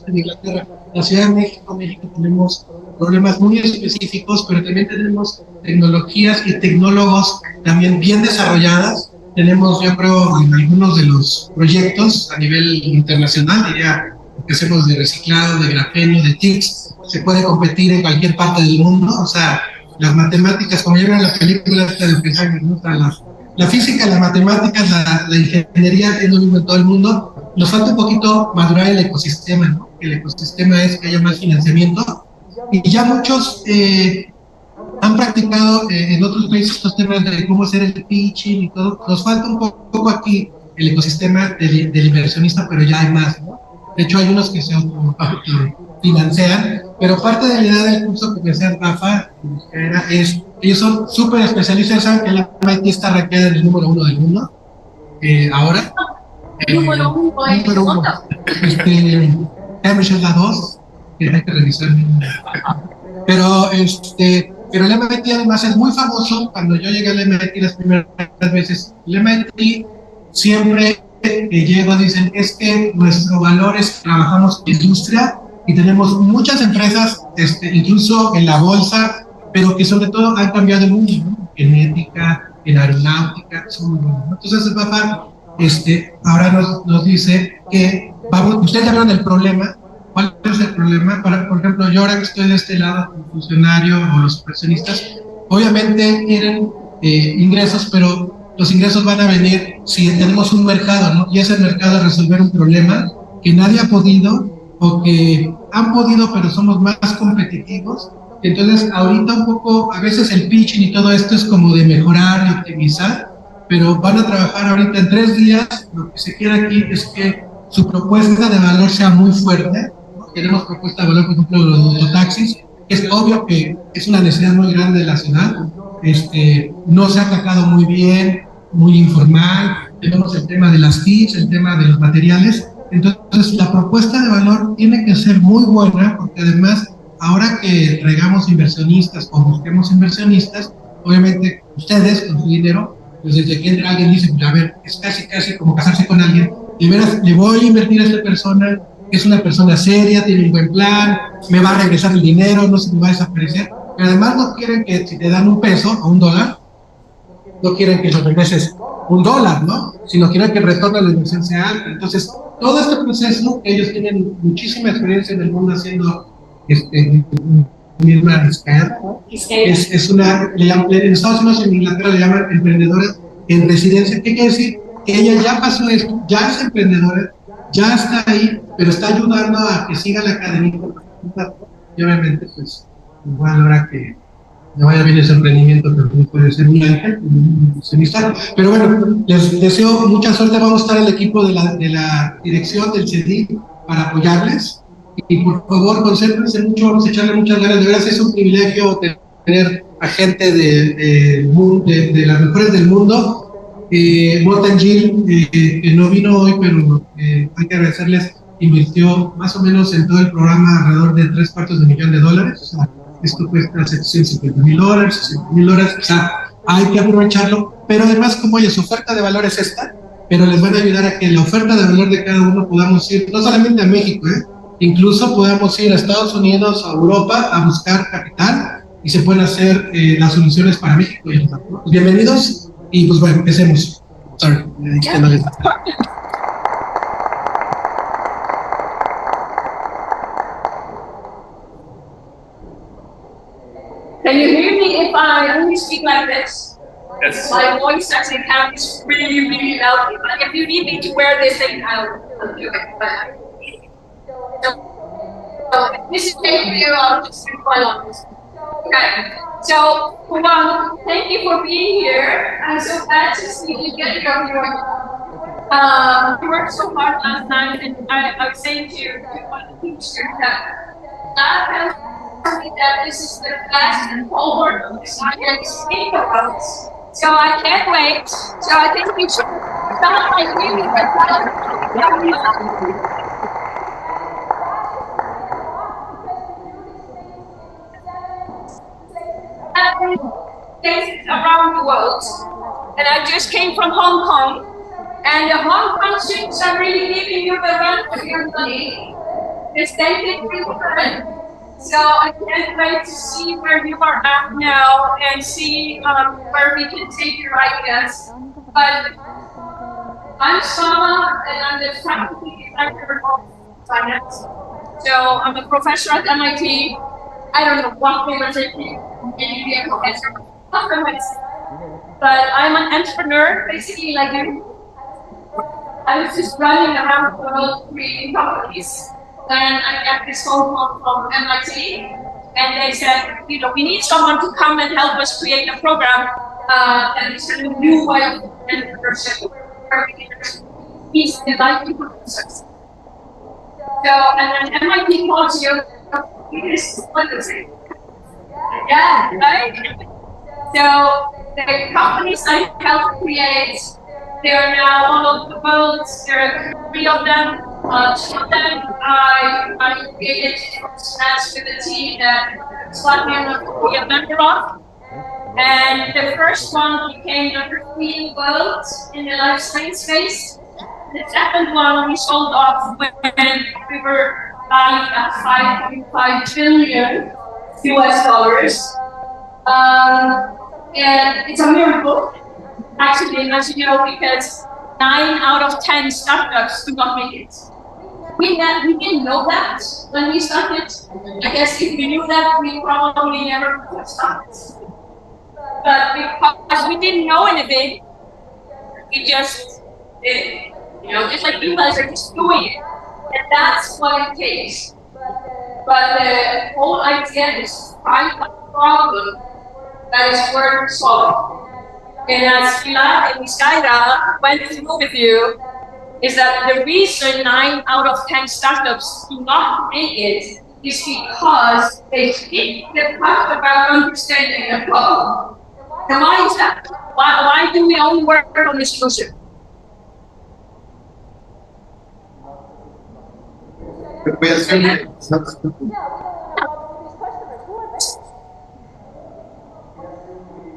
En Inglaterra. La Ciudad de México, tenemos problemas muy específicos, pero también tenemos tecnologías y tecnólogos también bien desarrolladas. Tenemos, yo creo, en algunos de los proyectos a nivel internacional, diría, que hacemos de reciclado, de grafeno, de TICs, se puede competir en cualquier parte del mundo. O sea, las matemáticas, como ya vieron en la película esta de Oppenheimer, ¿no? La física, las matemáticas, la ingeniería es lo mismo en todo el mundo. Nos falta un poquito madurar el ecosistema, ¿no? El ecosistema es que haya más financiamiento, y ya muchos han practicado en otros países estos temas de cómo hacer el pitching y todo. Nos falta un poco aquí el ecosistema del inversionista, pero ya hay más, ¿no? De hecho, hay unos que se financian, pero parte de la idea del curso que me decía Rafa es, ellos son súper especialistas, saben que el MIT está rankeado en el número 1 del mundo, ahora. Número uno. Cambridge es la 2, que hay que revisar. Pero el MIT además es muy famoso. Cuando yo llegué al MIT las primeras veces, el MIT siempre llego, dicen, es que nuestro valor es que trabajamos en industria y tenemos muchas empresas, incluso en la bolsa, pero que sobre todo han cambiado el mundo, ¿no? En ética, en aeronáutica, son muy buenos, ¿no? Entonces el papá ahora nos dice que ustedes hablan del problema. ¿Cuál es el problema? Por ejemplo, yo ahora que estoy de este lado como funcionario o los inversionistas, obviamente quieren ingresos, pero los ingresos van a venir si tenemos un mercado, ¿no? Y ese mercado es resolver un problema que nadie ha podido, o que han podido pero somos más competitivos. Entonces ahorita un poco, a veces el pitching y todo esto es como de mejorar y optimizar, pero van a trabajar ahorita en 3 días. Lo que se quiere aquí es que su propuesta de valor sea muy fuerte. Tenemos propuesta de valor, por ejemplo, los mototaxis. Es obvio que es una necesidad muy grande de la ciudad. No se ha atacado muy bien, muy informal. Tenemos el tema de las kits, el tema de los materiales. Entonces, la propuesta de valor tiene que ser muy buena, porque además, ahora que traigamos inversionistas o busquemos inversionistas, obviamente ustedes con su dinero, pues desde que entra alguien dice, pues a ver, es casi como casarse con alguien. De veras, le voy a invertir a esta persona, es una persona seria, tiene un buen plan, me va a regresar el dinero, no se me va a desaparecer. Pero además no quieren que si te dan $1 o $1, no quieren que lo regreses $1, ¿no? Sino quieren que el retorno de la inversión sea alto. Entonces, todo este proceso, ellos tienen muchísima experiencia en el mundo haciendo misma Scale. Es una, en Estados Unidos, en Inglaterra le llaman emprendedora en residencia. ¿Qué quiere decir? Que ella ya pasó esto, ya es emprendedora, ya está ahí, pero está ayudando a que siga la academia. Y obviamente, pues, igual ahora que le vaya bien ese emprendimiento, también puede ser un ángel, un inversionista. Pero bueno, les deseo mucha suerte. Vamos a estar el equipo de la dirección del CEDI para apoyarles. Y por favor, concéntrense mucho, vamos a echarle muchas ganas. De verdad, es un privilegio tener a gente de las mejores del mundo. Morten Gill, que no vino hoy, pero hay que agradecerles, invirtió más o menos en todo el programa alrededor de $750,000. O sea, esto cuesta $750,000, $60,000. O sea, hay que aprovecharlo. Pero además, como oye, su oferta de valor es esta, pero les van a ayudar a que la oferta de valor de cada uno podamos ir, no solamente a México, incluso podamos ir a Estados Unidos, a Europa, a buscar capital, y se pueden hacer las soluciones para México. Pues bienvenidos, y pues bueno, empecemos. Sorry, Can you hear me if I only speak like this? Yes. My voice actually comes really, really loud. If you need me to wear this thing, I'll do it. So this is thank you. I'll just speak quite on this. Okay. So, Juan, thank you for being here. I'm so glad to see you get your you worked so hard last night, and I was saying to you, you want to teach that that this is the best forward of the science in the world. So I can't wait. So I think you should Sounds like really places around the world, and I just came from Hong Kong, and the Hong Kong students are really giving you the run for your money. It's taking really good. So I can't wait to see where you are at now and see where we can take your ideas. But I'm Sama, and I'm the faculty director of finance. So I'm a professor at MIT. I don't know what they were thinking, maybe a professor, but I'm an entrepreneur, basically like you. I was just running around the world creating companies. Then I got this phone call from MIT, and they said, we need someone to come and help us create a program that is a new way of entrepreneurship. He's the likelihood of success. So, and then MIT calls you, what is it? Yeah, right? So, the companies I helped create, they are now all over the world. There are 3 of them. 2 of them I created from scratch with a team that Slatman will be a member of. And the first one became number 3 in the world in the life science space. The second one we sold off when we were valued at $5.5 billion US dollars. And it's a miracle, actually, as you know, because 9 out of 10 startups do not make it. We didn't know that when we started. I guess if we knew that, we probably never would have started. But because we didn't know anything, we just did. Just like you guys are just doing it. And that's what it takes. But the whole idea is to find a problem that is worth solving. And as Pilar and Miskaira went through with you, is that the reason 9 out of 10 startups do not make it is because they skip the part about understanding the problem. And why is that? Why do we only work on the solution?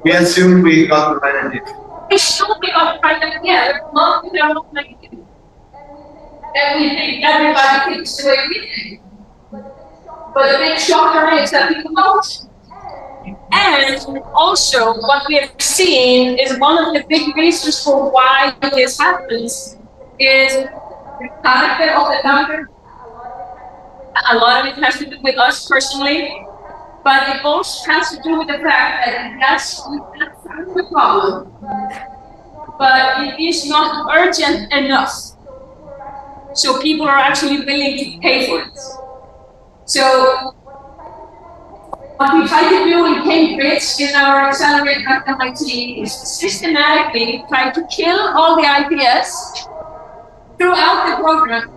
We assume we got the right idea. We assume we got the right idea. Not development. And we think everybody thinks the way we think. But the big shocker is that people don't. And also, what we have seen is one of the big reasons for why this happens is the character of the founder. A lot of it has to do with us personally, but it also has to do with the fact that yes, we can solve the problem, but it is not urgent enough. So people are actually willing to pay for it. So what we try to do in Cambridge in our Accelerate at MIT is systematically try to kill all the ideas throughout the program.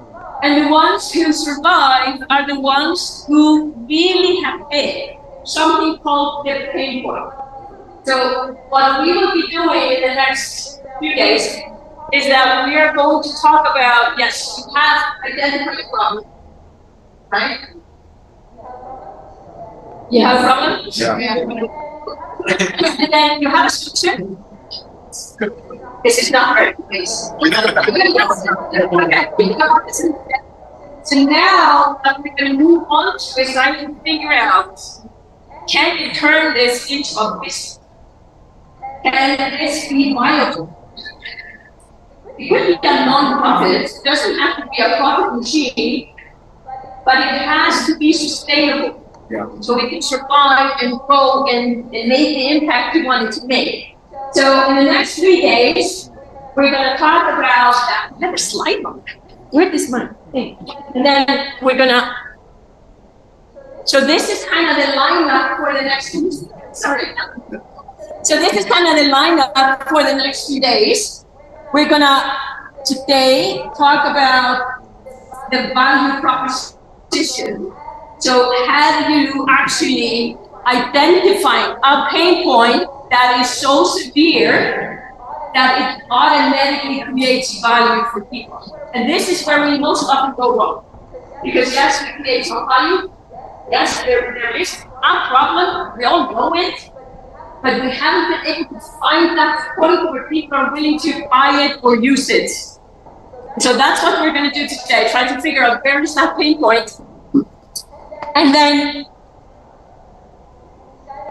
And the ones who survive are the ones who really have paid something called the pain point. So what we will be doing in the next few days is that we are going to talk about, yes, you have identified a problem, right? You have a problem? Yeah. And then you have a solution. This is not very nice. So now we're going to move on to trying to figure out, can you turn this into a business? Can this be viable? It could be a non-profit. It doesn't have to be a profit machine, but it has to be sustainable. Yeah. So we can survive and grow and make the impact we wanted to make. So in the next 3 days, we're going to talk about that. We have a slide on that. Where is my thing? And then we're going to. So this is kind of the lineup for the next. Sorry. So this is kind of the lineup for the next few days. We're going to today talk about the value proposition. So how do you actually identify a pain point that is so severe that it automatically creates value for people. And this is where we most often go wrong. Because yes, we create some value. Yes, there is a problem. We all know it. But we haven't been able to find that point where people are willing to buy it or use it. So that's what we're going to do today, try to figure out where is that pain point. And then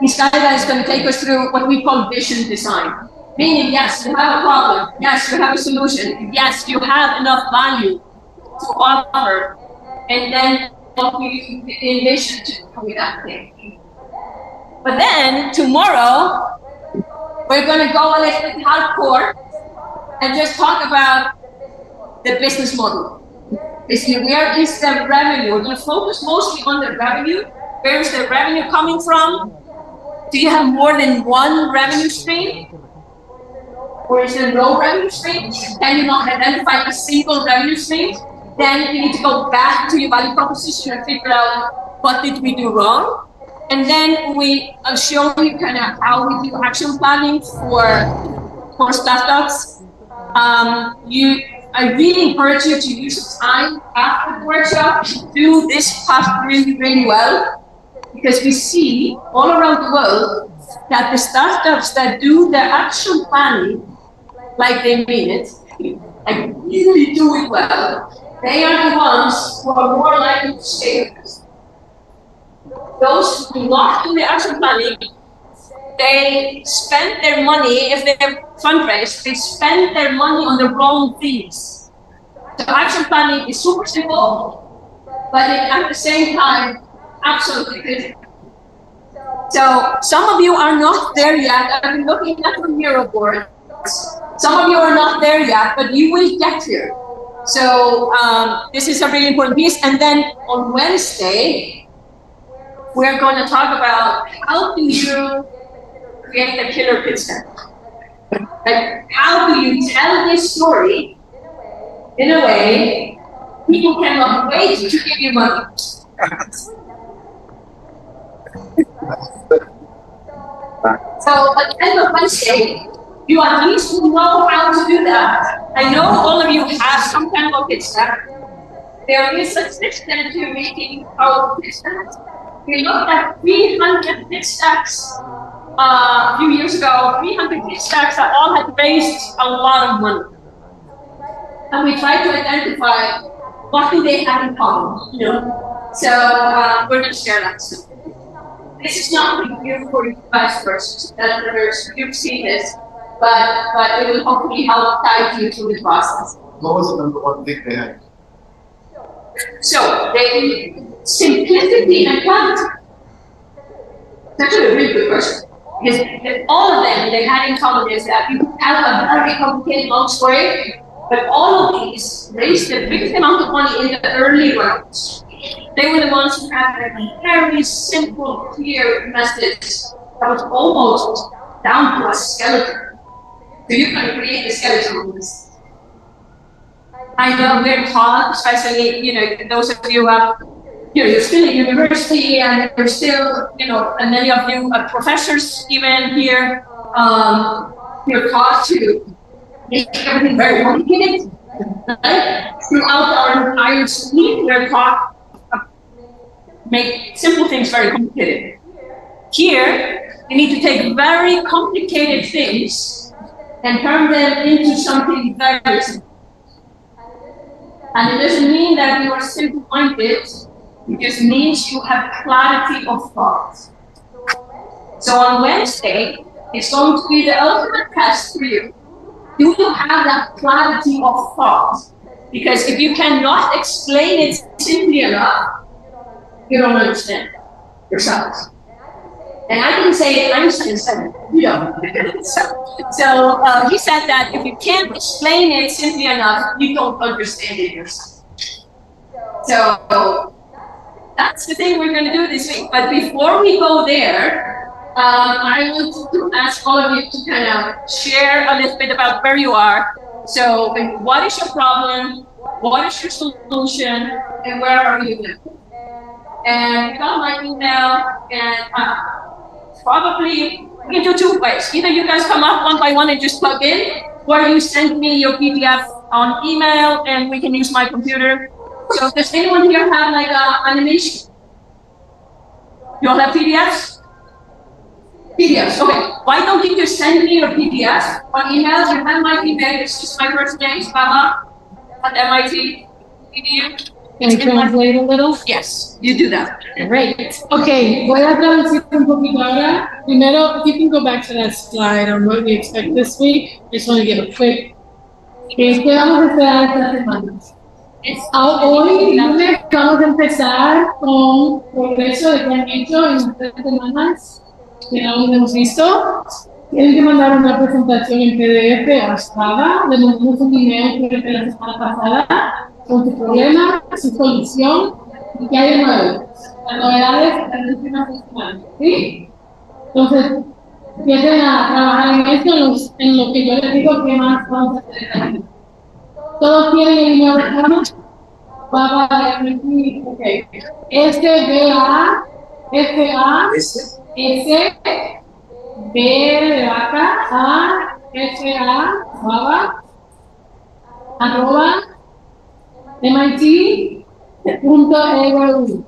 Miskaela is going to take us through what we call vision design. Meaning, yes, you have a problem. Yes, you have a solution. Yes, you have enough value to offer. And then what we envision to do with that thing. But then tomorrow, we're going to go a little bit hardcore and just talk about the business model. Basically, where is the revenue? We're going to focus mostly on the revenue. Where is the revenue coming from? Do you have more than one revenue stream? Or is there no revenue stream? Can you not identify a single revenue stream? Then you need to go back to your value proposition and figure out what did we do wrong. And then we show you kind of how we do action planning for startups. I really encourage you to use time after the workshop to do this part really, really well, because we see all around the world that the startups that do the action planning like they mean it, like really do it well, they are the ones who are more likely to stay with us. Those who do not do the action planning, they spend their money, if they fundraise, they spend their money on the wrong things. So action planning is super simple, but at the same time, absolutely critical. So some of you are not there yet. I've been looking at the Miro board. Some of you are not there yet, but you will get here. So this is a really important piece. And then on Wednesday, we're going to talk about how do you create a killer pitch deck. Like, how do you tell this story in a way people cannot wait to give you money? So at the end of Wednesday, you at least know how to do that. I know all of you have some kind of pitch deck. There is a system to making our pitch decks. We looked at 300 pitch decks a few years ago, 300 pitch decks that all had raised a lot of money. And we tried to identify what do they have in common, you know? So we're going to share that soon. This is not a review for you vice versa. You've seen this, but it will hopefully help guide you through the process. What was the number one thing they had? So, simplicity and quality. That's a really good question. Because all of them, they had in common is that you have a very complicated long story, but all of these raised the biggest amount of money in the early rounds. They were the ones who had a very simple, clear message that was almost down to a skeleton. So you can create the skeleton on this. I know we're taught, especially, those of you who have, you're still at university and you're still, and many of you are professors even here, you're taught to make everything very complicated. Right? Throughout our entire school, we're taught make simple things very complicated. Here, you need to take very complicated things and turn them into something very simple. And it doesn't mean that you are simple-minded, it just means you have clarity of thought. So on Wednesday, it's going to be the ultimate test for you. Do you have that clarity of thought? Because if you cannot explain it simply enough, you don't understand yourself. And I didn't say it, Einstein said it, you know. So he said that if you can't explain it simply enough, you don't understand it yourself. So that's the thing we're going to do this week. But before we go there, I want to ask all of you to kind of share a little bit about where you are. So what is your problem? What is your solution? And where are you living? And got my email, and probably we can do two ways. Either you guys come up one by one and just plug in, where you send me your PDF on email and we can use my computer. So does anyone here have like animation? You all have PDFs? PDFs, okay. Why don't you just send me your PDFs on email? You have my email, it's just my first name, Baba, at MIT. EDU. Can I translate a little? Yes, you do that. Great. Okay, voy a traducir un poquito ahora. Primero, if you can go back to that slide on what we expect this week, just want to give a quick. ¿Qué vamos a esperar esta semana? Hoy lunes vamos a empezar con progreso de que han hecho en 3 semanas que aún no hemos visto. Tienen que mandar una presentación en PDF a Strava. Le mandamos un email creo que la semana pasada con su problema, su solución y qué hay de nuevo. Las novedades de las últimas 2 semanas. ¿Sí? Entonces, empiecen a trabajar en esto, en lo que yo les digo que más vamos a hacer aquí. ¿Todos tienen el email de forma? Ok. S, B de vaca, A, F, A, baba, arroba, MIT, .edu.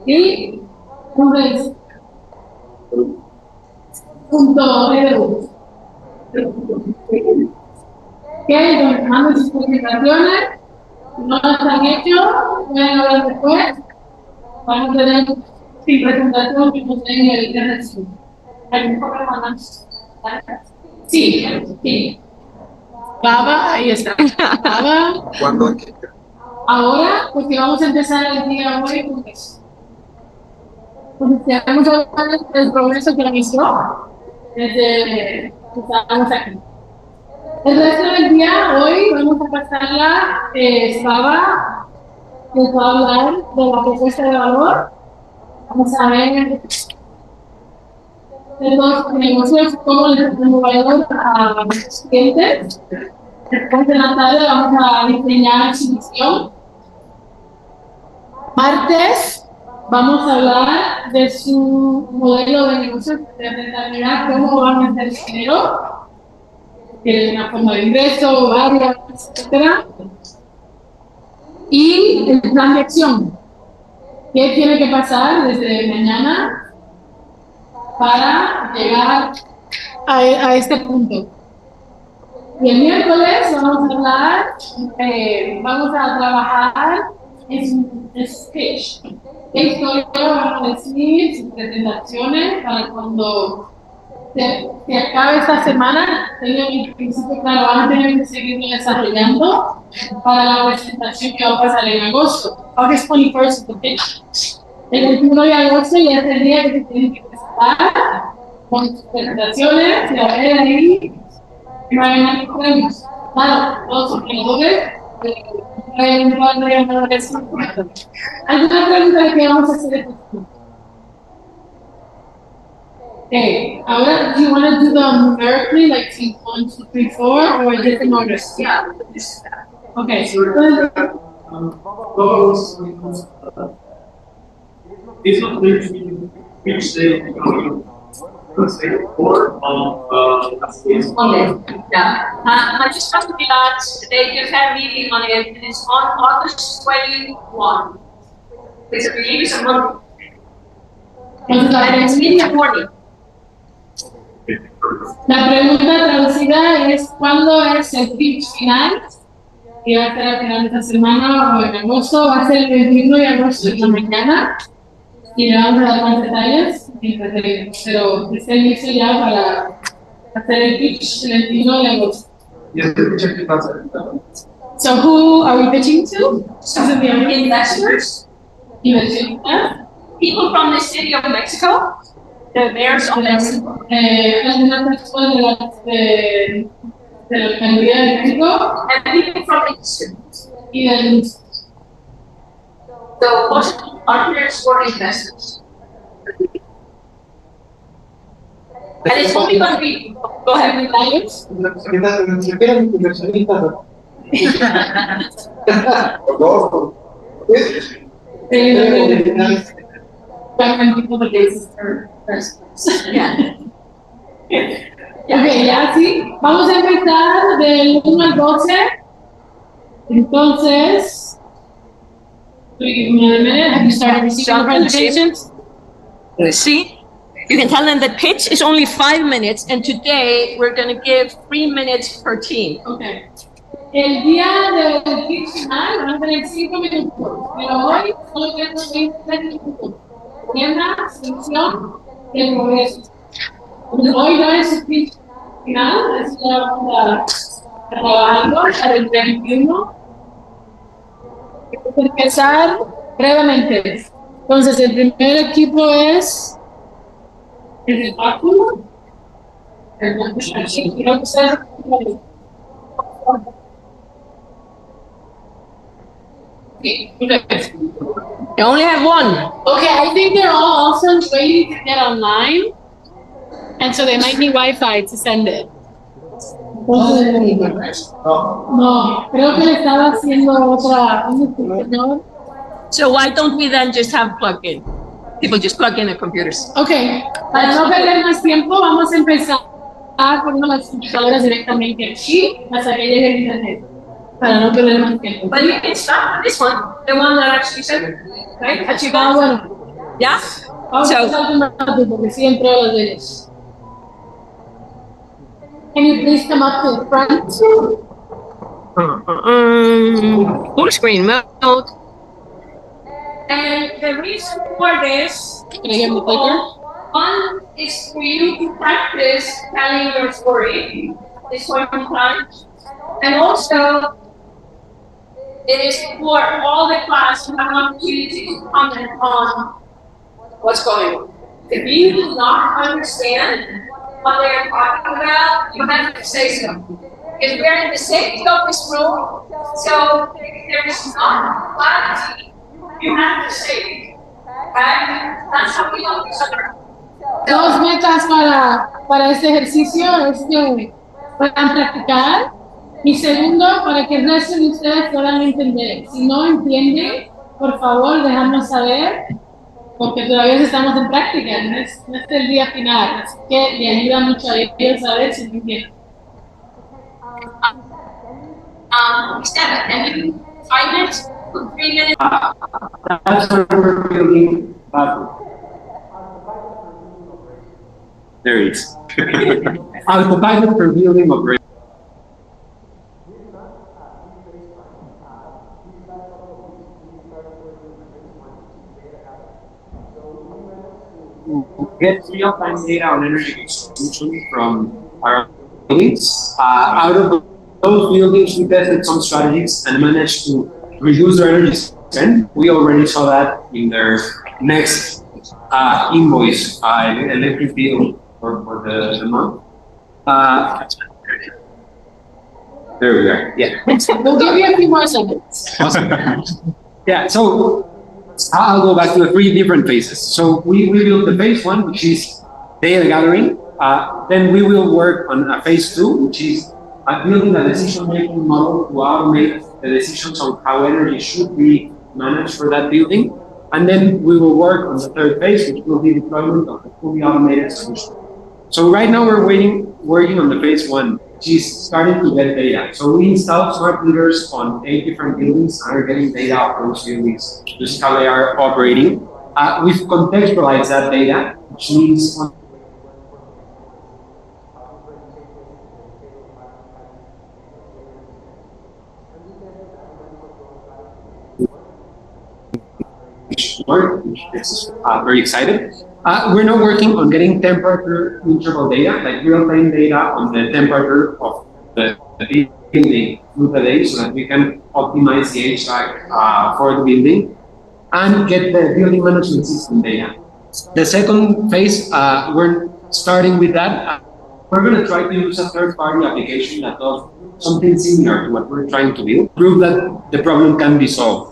¿Sí? Entonces, .edu. Entonces, manden sus presentaciones, no las han hecho, pueden hablar después, van a tener sin presentación que no tengan el resumen. ¿Algún problema? Sí. Baba, ahí está. Baba. ¿Cuándo? Ahora, porque vamos a empezar el día hoy con eso. Entonces, tenemos el progreso que inició desde que estábamos aquí. El resto del día, hoy, vamos a pasarla, Baba, les va a hablar de la propuesta de valor. Vamos a ver de los negocios, cómo les hacemos valor a los clientes. Después de la tarde vamos a diseñar su visión. Martes vamos a hablar de su modelo de negocios de rentabilidad, cómo van a hacer dinero. Tienen una forma de ingreso, varias, etcétera. Y el plan de acción. ¿Qué tiene que pasar desde mañana para llegar a este punto? Y el miércoles vamos a hablar, vamos a trabajar en speech. ¿Qué historia van a decir? Sus presentaciones para cuando se acabe esta semana, tengan el principio claro, van a tener que seguirlo desarrollando para la presentación que va a pasar en agosto. August 21st es el pitch. El 21 de agosto ya es el día que se tienen que presentar con sus presentaciones y a ver ahí no hay más premios. Claro, todos son ganadores. ¿Alguna pregunta que vamos a hacer? Okay, ahora, do you want to do them numerically, like team 1, 2, 3, 4, or different orders? Yeah. Okay, These are which they let's say Yeah. I just have to be that they just have a meeting on it, and it's on August 21. It's a meeting, it's a month. And it's in the morning. la pregunta traducida es ¿cuándo es el pitch final? Que va a ser al final de esta semana o en agosto, va a ser el 21 de agosto en la mañana y le vamos a dar más detalles, pero está listo ya para hacer el pitch el 21 de agosto. So who are we pitching to? Investors, Inversionistas, people from the city of Mexico, the mayors of Mexico, algunas personas de la alcaldía de México and people from the industry. y del So possible partners or investors. And it's only going to be, go ahead. detalles. People the basis for Yeah. Ok, ya sí. Vamos a empezar del 1 al 12. Entonces, do you give me a minute? Have you started receiving the presentations? See, you can tell them the pitch is only 5 minutes, and today we're going to give 3 minutes per team. Ok. El día del pitch final van a tener 5 minutos, pero hoy solo tengo 20 minutos. Tienda, solución, el progreso. Hoy no es el pitch final, es la vamos a trabajarlo para el 21. Vamos a empezar brevemente. Entonces, el primer equipo es el de Paco. Creo que sea. You only have one. Okay, I think they're all also waiting to get online, and so they might need Wi-Fi to send it. No, creo que le estaba haciendo otra. ¿No? So why don't we then just have plug-in? People just plug in their computers. Okay, para no perder más tiempo, vamos a empezar poniendo las computadoras directamente aquí hasta que llegue el internet. Para no perder más tiempo. But you can start with this one, the one that actually said it, right? That you got. Bueno. Yeah? Vamos a So, empezar con rápido porque sí entró las de ellos. Can you please come up to the front? full screen mode. And the reason for this, Can I get the clicker? One is for you to practice telling your story this point in time. And also, it is for all the class to have an opportunity to comment on what's going on. If you do not understand what they're talking about, you have to say so. Because we're in the safety of this room, so there is not clarity. You have to say it. Okay? That's how we know each other. Dos metas para este ejercicio es que puedan practicar. Y segundo, para que el resto de ustedes puedan entender. Si no entienden, por favor, dejadnos saber, porque todavía estamos en práctica, no es el día final. Así que le ayuda mucho a ellos a ver si no entienden. Step, and you 5 minutes, 3 minutes. That's what we're building. There it is. Autopilot for building operations. Get real-time data on energy consumption from our buildings. Out of those buildings, we tested some strategies and managed to reduce their energy spend. We already saw that in their next invoice, electric bill for the month. There we are. Yeah. We'll give you a few more seconds. Awesome. Yeah. So I'll go back to the 3 different phases. So we built the phase 1, which is data gathering. Then we will work on a phase 2, which is building a decision-making model to automate the decisions on how energy should be managed for that building. And then we will work on the 3rd phase, which will be deployment of the fully automated solution. So right now we're working on the phase 1, which is starting to get data. So we installed smart meters on 8 different buildings and are getting data of those buildings, just how they are operating. We've contextualized that data, which means which is very excited. We're now working on getting temperature interval data, like real-time data on the temperature of the building through the day, so that we can optimize the HVAC for the building and get the building management system data. The second phase, we're starting with that. We're going to try to use a third-party application that does something similar to what we're trying to build, prove that the problem can be solved.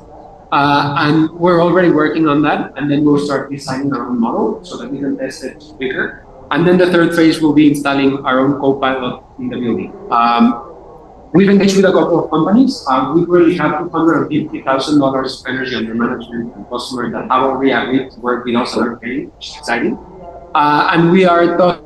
And we're already working on that, and then we'll start designing our own model so that we can test it quicker. And then the 3rd phase will be installing our own Copilot in the building. We've engaged with a couple of companies. We really have $250,000 of energy under management and customers that have already agreed to work with us and are paying, which is exciting. And we are talking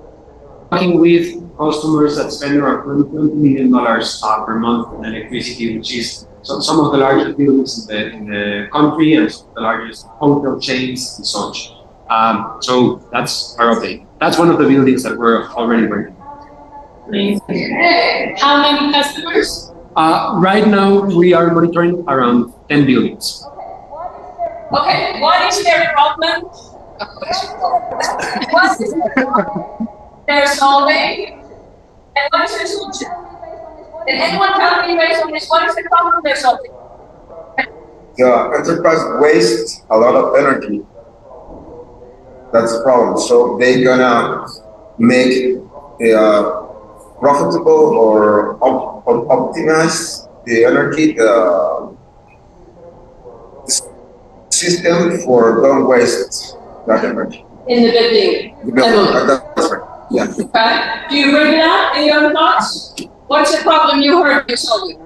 talking with customers that spend around $20 million per month on electricity, which is some of the largest buildings in the country and some of the largest hotel chains and such. So that's our update. That's one of the buildings that we're already working. Amazing. How many customers? Right now, we are monitoring around 10 buildings. Okay, what is their problem? What is their solving? And what is their solution? Can anyone tell me based on this, what is the problem they're solving? The enterprise wastes a lot of energy. That's the problem. So they're gonna make profitable or optimize the energy, the system for don't waste that energy. In the building. The building, that's right. Yeah. Okay. Do you bring it up? Any other thoughts? What's the problem you heard me solving?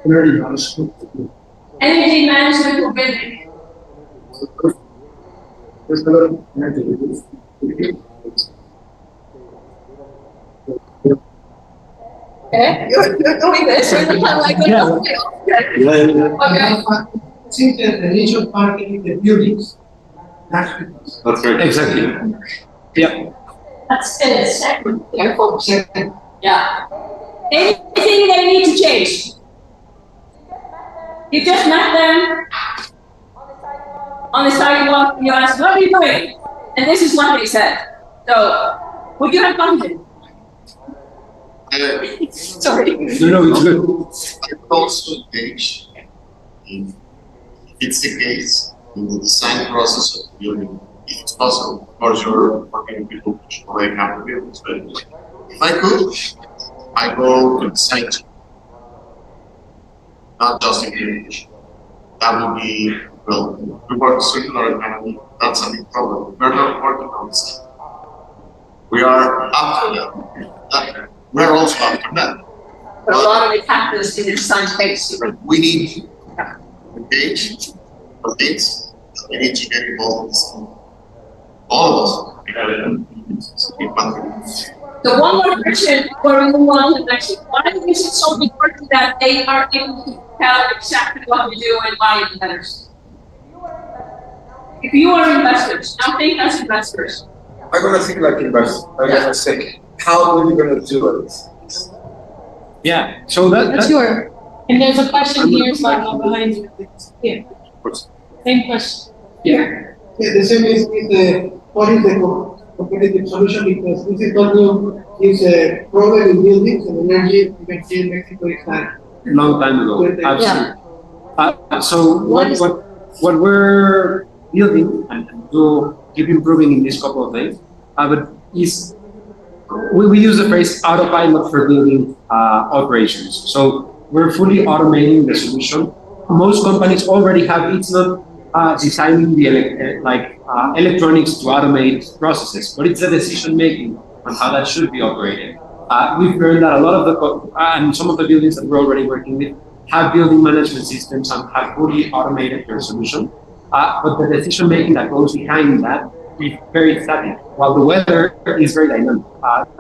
Energy management for building. Okay. You're doing this. You're kind of like, okay. I think that the initial part is the buildings. That's right. Exactly. Yeah. That's the second. second. Yeah. Anything they need to change? You just met them on the sidewalk, you asked, what are you doing? And this is what they said. So, would you have confidence? Sorry. No, it's good. I would also engage if it's the case in the design process of the building, if it's possible. Of course, you're working with people who already have the buildings, but if I could, I go to design, not just implementation. That would be, well, we work circular economy, that's a big problem. We're not working on this. We are after that. We're also after that. But a lot of it happens in the design space. We need to engage for things. We need to get involved in this. All of us. So one more question before we move on to the next one. Why is it so important that they are able to tell exactly what we do and why it matters? If you are investors, now think as investors. I'm gonna think like investors. I'm gonna say, how are we gonna do it? Yeah. So that's Sure. And there's a question here, so I'll go behind you. Here. Same question. Yeah. Yeah, the same is what is the competitive solution, because this is what you is a problem in buildings and energy. You can see in Mexico is that. long time ago. Absolutely. So what we're building and to keep improving in this couple of days, but is we use the phrase autopilot for building operations. So we're fully automating the solution. Most companies already have. It's not designing the electronics to automate processes, but it's the decision making on how that should be operated. We've learned that a lot of and some of the buildings that we're already working with have building management systems and have fully automated their solution. But the decision making that goes behind that is very static, while the weather is very dynamic.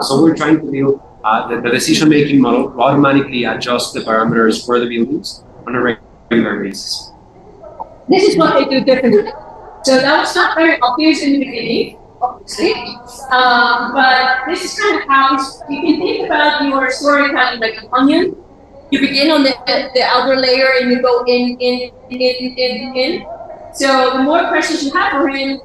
So we're trying to build the decision making model to automatically adjust the parameters for the buildings on a regular basis. This is what they do differently. So that was not very obvious in the beginning, obviously. But this is kind of how you can think about your storytelling like an onion. You begin on the outer layer and you go in. So the more questions you have for him,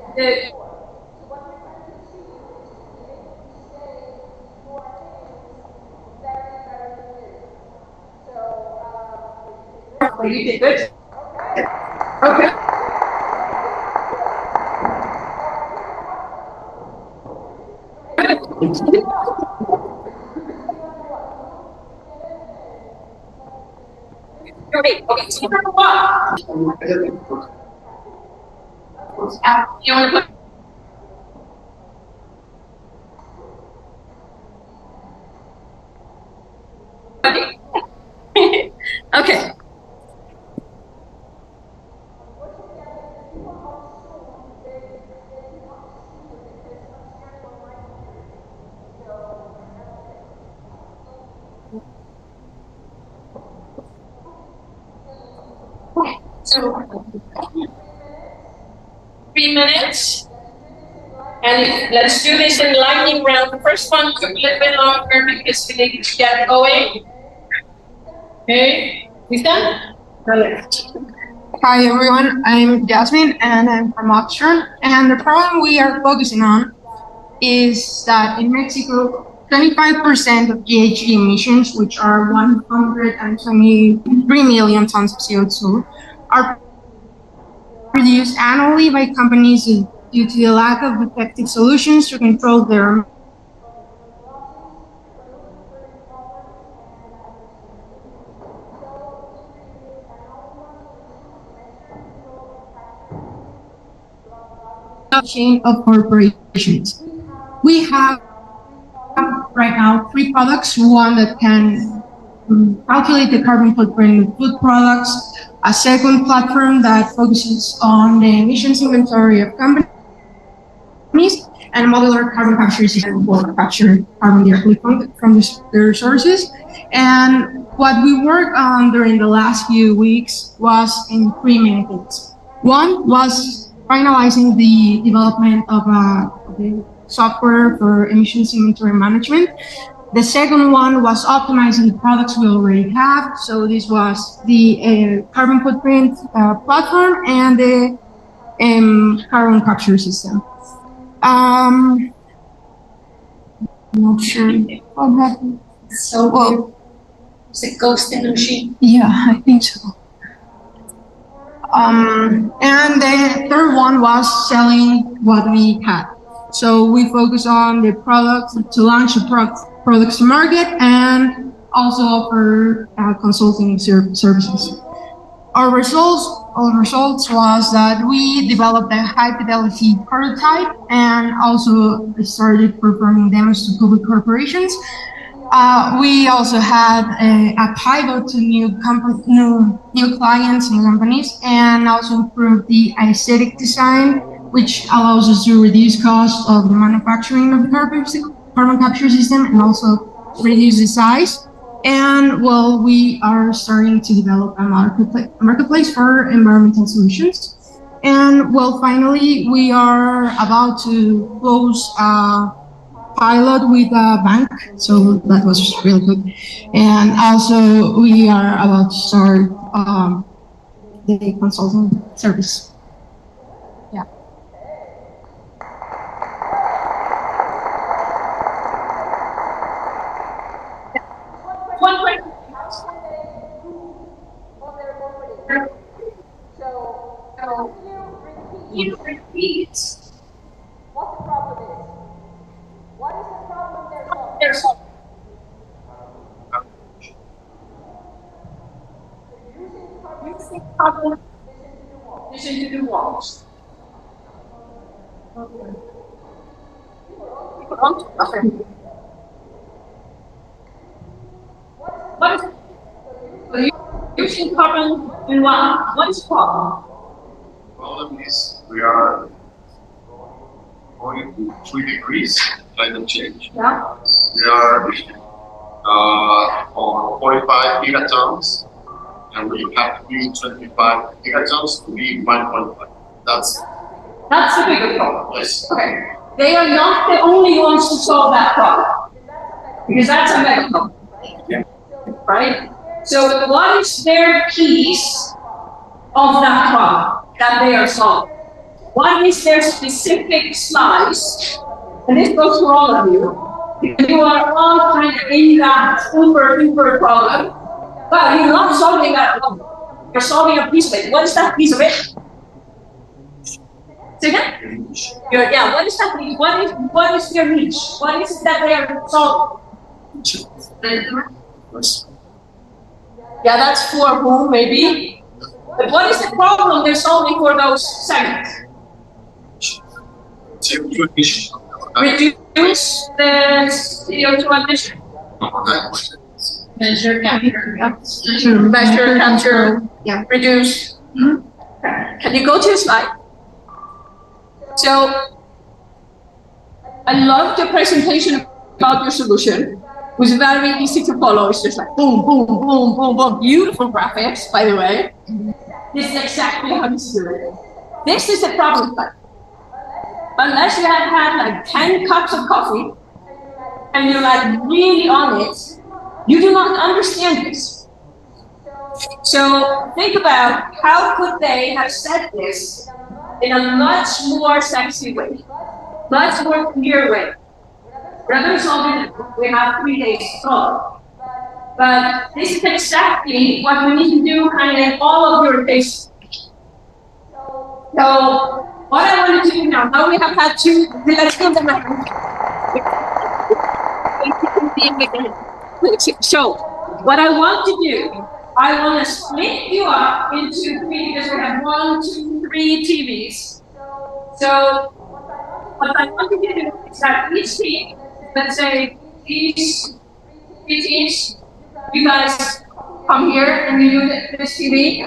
you did good. Okay. Okay, so number one. You want to put okay. So 3 minutes. And let's do this in lightning round. The first one took a little bit longer because we need to get going. Okay, Lisa? Hi everyone, I'm Jasmine and I'm from Oxford. And the problem we are focusing on is that in Mexico, 25% of GHG emissions, which are 123 million tons of CO2, are produced annually by companies due to the lack of effective solutions to control their chain of corporations. We have right now 3 products, one that can calculate the carbon footprint of food products, a second platform that focuses on the emissions inventory of companies, and a modular carbon capture system for capture carbon directly from their sources. And what we worked on during the last few weeks was in 3 main things. One was finalizing the development of the software for emissions inventory management. The second one was optimizing the products we already have. So this was the carbon footprint platform and the carbon capture system. I'm not sure what happened. So, well, is it ghost in the machine? Yeah, I think so. And the third one was selling what we had. So we focus on the products to launch the products to market and also offer consulting services. Our results was that we developed a high fidelity prototype and also started performing demos to public corporations. We also had a pivot to new clients and companies, and also improved the aesthetic design, which allows us to reduce costs of the manufacturing of the carbon capture system and also reduce the size. And well, we are starting to develop a marketplace for environmental solutions. And well, finally, we are about to close pilot with a bank, so that was really good. And also we are about to start the consulting service. Yeah. One question. So you repeat. What the problem is? What is the problem they're solving? Using carbon vision to do walls. What is using carbon in what? What is the problem? The problem is we are going to 3 degrees climate change. Yeah. We are on 45 gigatons, and we have to be 25 gigatons to be 1.5. That's the bigger problem. Yes. Okay. They are not the only ones to solve that problem, because that's a mega problem. Yeah. Right? So what is their piece of that problem that they are solving? What is their specific slice? And this goes for all of you, because you are all kind of in that super problem. Well, you're not solving that problem. You're solving a piece of it. What is that piece of it? Say again? Yeah, what is that piece? What is their niche? What is it that they are solving? Yeah, that's for whom, maybe. But what is the problem they're solving for those segments? Reduce the CO2 emission. Measure capture. Yeah. Reduce. Can you go to the slide? So, I love the presentation about your solution. was very easy to follow. It's just like boom, boom, boom, boom, boom. Beautiful graphics, by the way. This is exactly how you do it. This is a problem. Unless you have had like 10 cups of coffee and you're like really on it, you do not understand this. So think about how could they have said this in a much more sexy way, much more clear way. Rather than we have 3 days to solve. But this is exactly what we need to do kind of in all of your cases. So what I want to do now we have had two, let's give them a So what I want to do, I want to split you up into 3 because we have 1, 2, 3 TVs. So what I want to do is that each team, let's say these 3 teams, you guys come here and you do this TV.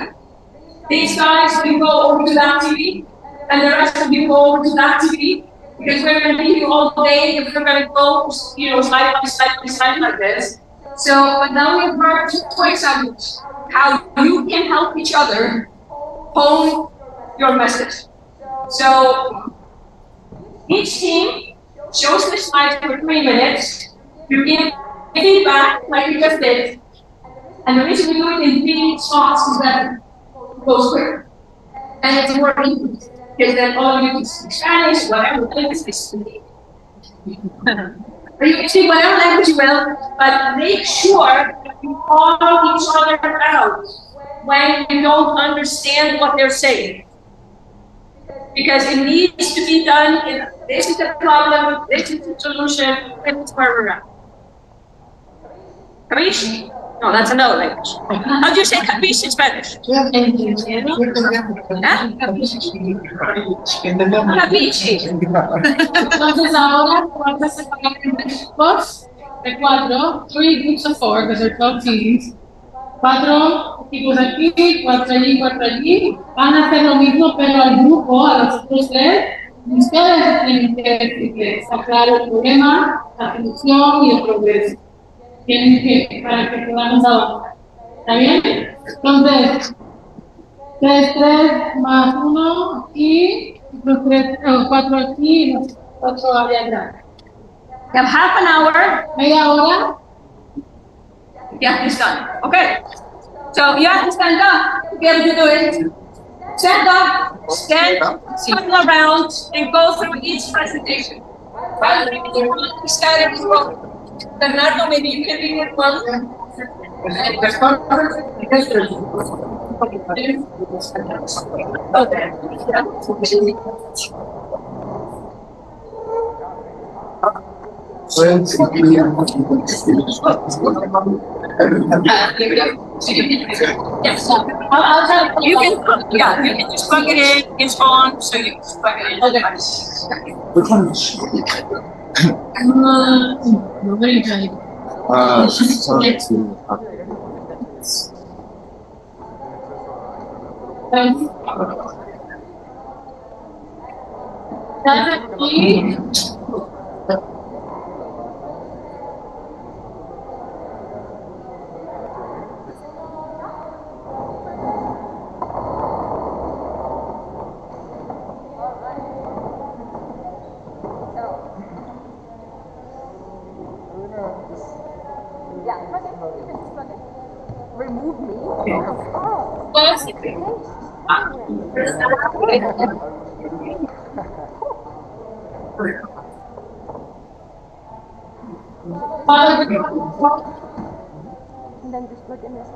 These guys will go over to that TV, and the rest of you go over to that TV, because we're going to leave you all day if we're going to go, slide by slide by slide like this. So, but now we've heard 2 examples how you can help each other hone your message. So, each team shows the slides for 3 minutes. You give feedback like you just did, and the reason we do it in 3 spots is that it goes quick, and it's more easy, because then all of you can speak Spanish, whatever language they speak. Or you can speak whatever language you will, but make sure that you call each other out when you don't understand what they're saying. Because it needs to be done, this is the problem, this is the solution, and it's where we're at. Capiche? No, that's another language. How do you say capiche in Spanish? Huh? Capiche. Entonces ahora vamos a separar en equipos de 4, 3 groups of 4, because they're 12 teams. 4 equipos aquí, 4 allí, 4 allí. Van a hacer lo mismo, pero al grupo, a los otros 3, ustedes tienen que sacar el problema, la solución y el progreso. Tienen que, para que podamos avanzar. ¿Está bien? Entonces, 3 más 1 aquí, los 4 aquí y los 4 allá atrás. You have half an hour. Media hora. Yeah, it's done. Okay. So you have to stand up to be able to do it. Stand up, stand, circle around, and go through each presentation. Well, if you want to start it wrong. Bernardo, maybe you can read it well. Yes. I'll try. You can just plug it in. It's on, so you just plug it in. Okay. Which one? No, very good. That's aquí. Remove me? Pues, And then just plug in this.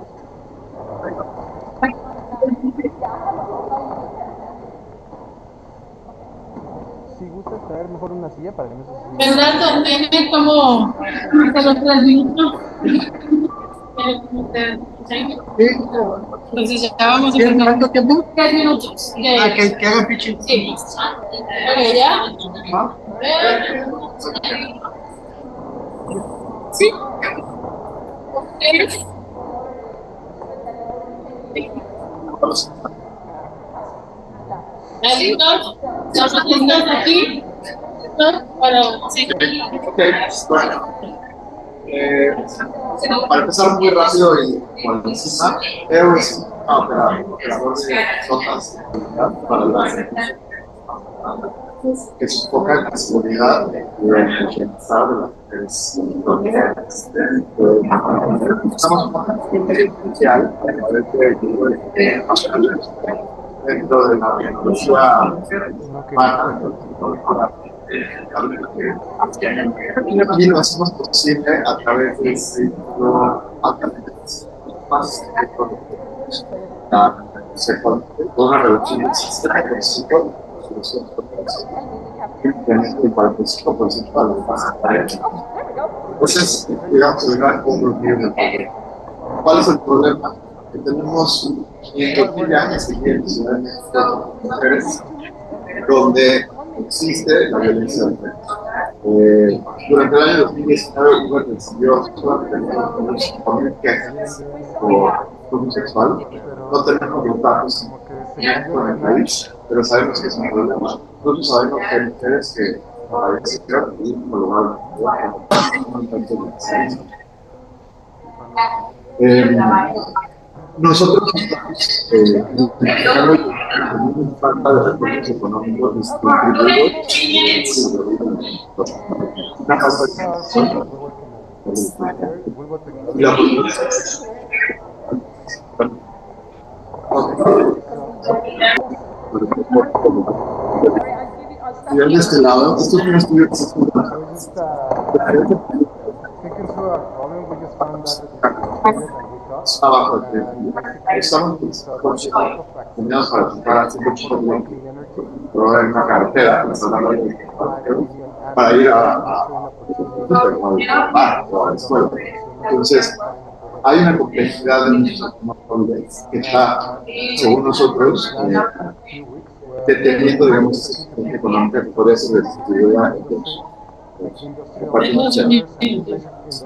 Si gustas traer mejor una silla para que no se... Bernardo, tiene como hasta los 3 minutos. Entonces ya vamos a empezar. ¿Cuánto tiempo? 3 minutos. Que haga pitching. Sí. Ok, ya. A ver. Sí. ¿Listos? ¿Estamos listos aquí? ¿Listos? Bueno, sí. Para empezar muy rápido y por encima, EO es un operador de flotas para las que se enfoca en la seguridad y en el bienestar de las mujeres. Estamos en un especial dentro de la tecnología humana. Y lo hacemos posible a través de este ciclo más con una reducción del 65% y 45% de los pasajeros. Entonces, digamos, el gran overview del problema. ¿Cuál es el problema? Que tenemos 500,000 años aquí en Ciudad de México, mujeres, donde existe la violencia de género. Durante el año 2019, Uber recibió solamente 5,000 quejas por abuso sexual. No tenemos los datos en el país, pero sabemos que es un problema. Nosotros sabemos que hay mujeres que fallecieron y lugar nosotros estamos una falta de recursos económicos distribuidos, una falta de este lado, esto es un estudio que se abajo estamos combinados para tocar a 100% pero en una carretera para ir a la escuela. Entonces, hay una complejidad de nuestros automóviles que está, según nosotros, deteniendo, digamos, esa económica que podría ser distribuida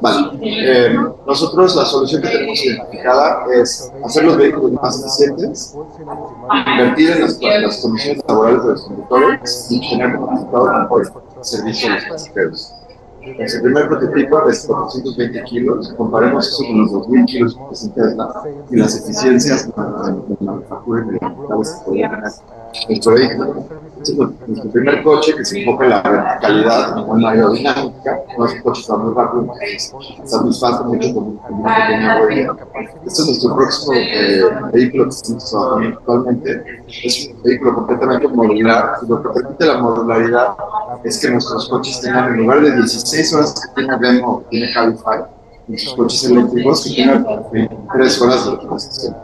Vale. Nosotros la solución que tenemos identificada es hacer los vehículos más eficientes, invertir en las condiciones laborales de los conductores y tener como resultado un mejor servicio a los pasajeros. Entonces, el primer prototipo es 420 kilos, comparemos eso con los 2,000 kilos que presenta Tesla y las eficiencias de la manufactura y de las que podría tener nuestro vehículo. Este es nuestro primer coche que se enfoca en la verticalidad, en la aerodinámica. Nuestro coche está muy rápido, satisface mucho con una pequeña rueda. Este es nuestro próximo vehículo que estamos trabajando actualmente. Es un vehículo completamente modular. Lo que permite la modularidad es que nuestros coches tengan, en lugar de 16 horas que tiene Waymo o tiene Cabify, nuestros coches eléctricos que tengan 23 horas de transición.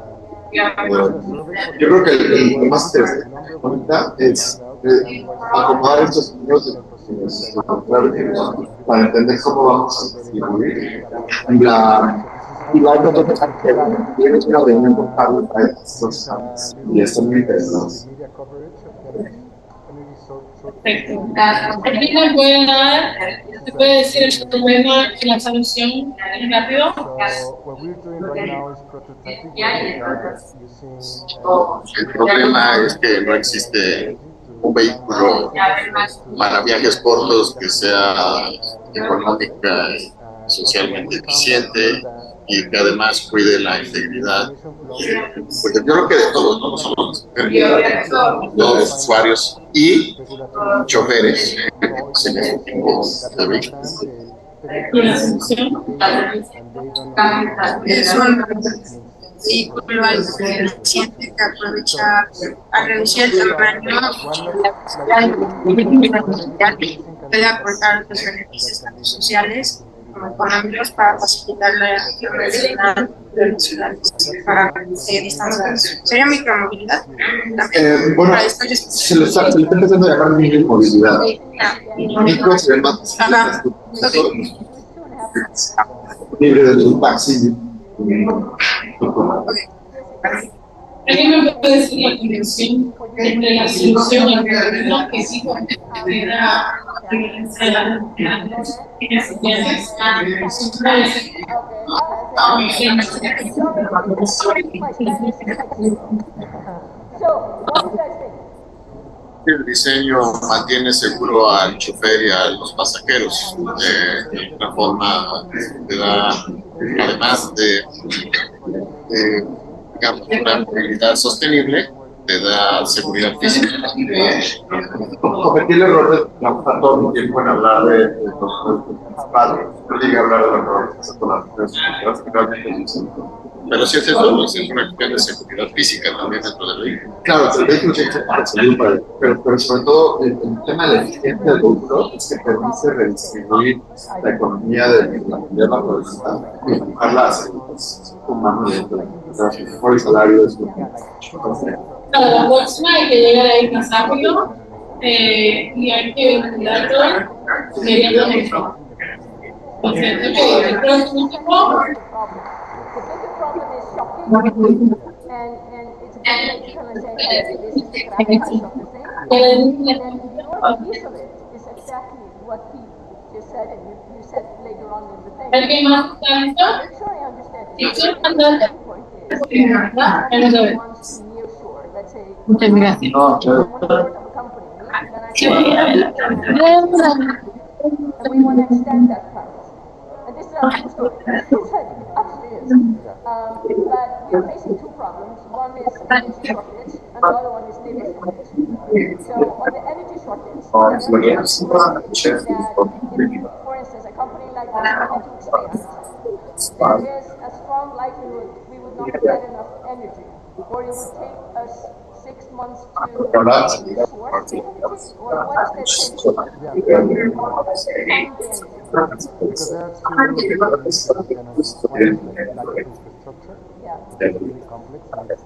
Yo creo que lo más interesante ahorita es acomodar estos números para entender cómo vamos a distribuir y la otra cosa que tiene una reunión con Pablo para estos años y están muy interesados. Perfecto. Aquí me puede dar, ¿te puede decir el problema y la solución rápido? El problema es que no existe un vehículo para viajes cortos que sea económica y socialmente eficiente y que además cuide la integridad. Porque yo creo que de todos, no somos los usuarios y choferes en este tipo de vehículos. Es un vehículo eficiente que aprovecha a reducir el tamaño puede aportar otros beneficios tanto sociales como económicos para facilitar la movilidad de los ciudadanos para distancias. ¿Sería micromovilidad? Bueno, se le está empezando a llamar micromovilidad. Micro se ve más libre del taxi. ¿Alguien me puede decir la conexión entre la solución y el problema que sí considera El diseño mantiene seguro al chofer y a los pasajeros. De una forma te da, además de digamos, una movilidad sostenible, te da seguridad física. Cometí el error de trabajar todo el tiempo en hablar de los principales. No llegué a hablar de las cosas. Pero si es eso, es una cuestión de seguridad física también dentro del vehículo. Claro, el vehículo tiene que estar seguro, pero sobre todo el tema de la eficiencia del vehículo es que permite redistribuir la economía de la producción y empujarla hacia los humanos dentro de los mejores salarios. Para la próxima hay que llegar ahí más rápido y hay que cuidarlo mediante eso. Por cierto, que el próximo ¿alguien más está listo? Muchas gracias. We want to extend that practice. And this is our true story. Absolutely is. But we're facing two problems. One is energy shortage, and the other one is labor shortage. So on the energy shortage, for instance, a company like us wanted to expand. There is a strong likelihood we would not get enough energy, or it would take us 6 months to source the energy, or what is that Because there are two infrastructure, really complex, and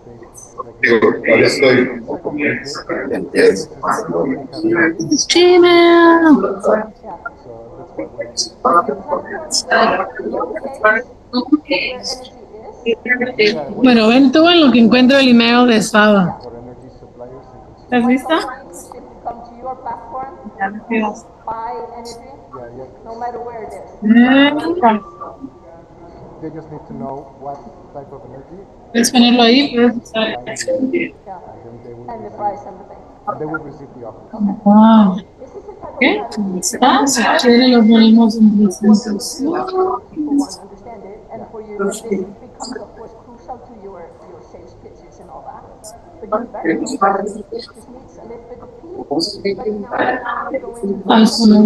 Bueno, ven tú en lo que encuentro el email de Saba. ¿Estás lista? no matter where it is. They just need to know what type of energy. Puedes ponerlo ahí, pero And the price and the thing. And they will receive the offer. wow. ¿Qué? ¿Estás? Quiere lo ponemos en 300. People want to understand it, and for you, this becomes, of course, crucial to your sales pitches and all that. But you're very this needs a little bit of people. But now Ay, solo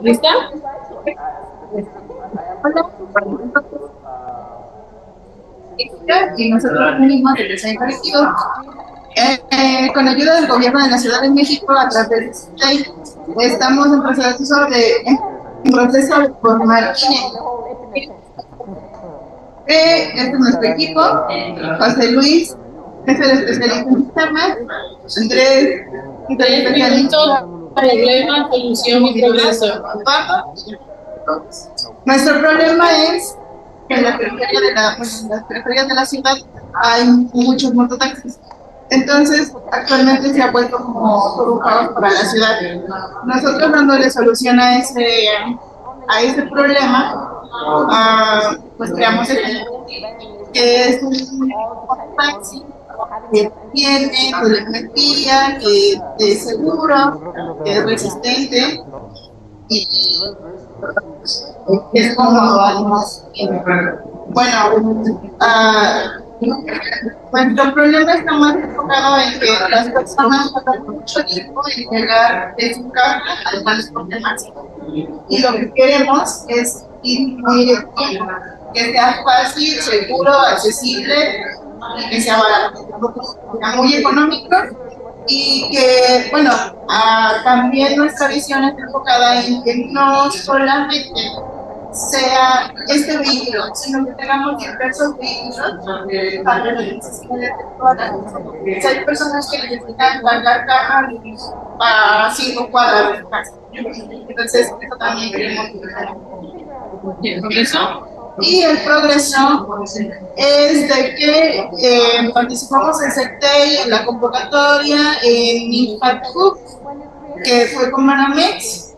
¿lista? Y nosotros mismos del diseño colectivo, con ayuda del gobierno de la Ciudad de México a través de CITEI, estamos en proceso de formar este es nuestro equipo: José Luis, jefe de especialista en sistemas; Andrés, especialista problema, solución y progreso. Nuestro problema es que en la periferia las periferias de la ciudad hay muchos mototaxis. Entonces, actualmente se ha vuelto como todo un caos para la ciudad. Nosotros dándole solución a ese problema, pues creamos que es un taxi que tiene telemetría, que es seguro, que es resistente y es cómodo además. Bueno, nuestro problema está más enfocado en que las personas pasan mucho tiempo en llegar de su casa al transporte máximo. Y lo que queremos es disminuir el tiempo, que sea fácil, seguro, accesible y que sea barato, muy económico. Y que, bueno, también nuestra visión es enfocada en que no solamente sea este vehículo, sino que tengamos diversos vehículos para la necesidad de todas. Hay personas que necesitan cargar cajas para 5 cuadras de casa. Entonces, eso también queremos. ¿Y el progreso? Y el progreso es de que participamos en SECTEI, en la convocatoria, en Impact Hub, que fue con Banamex,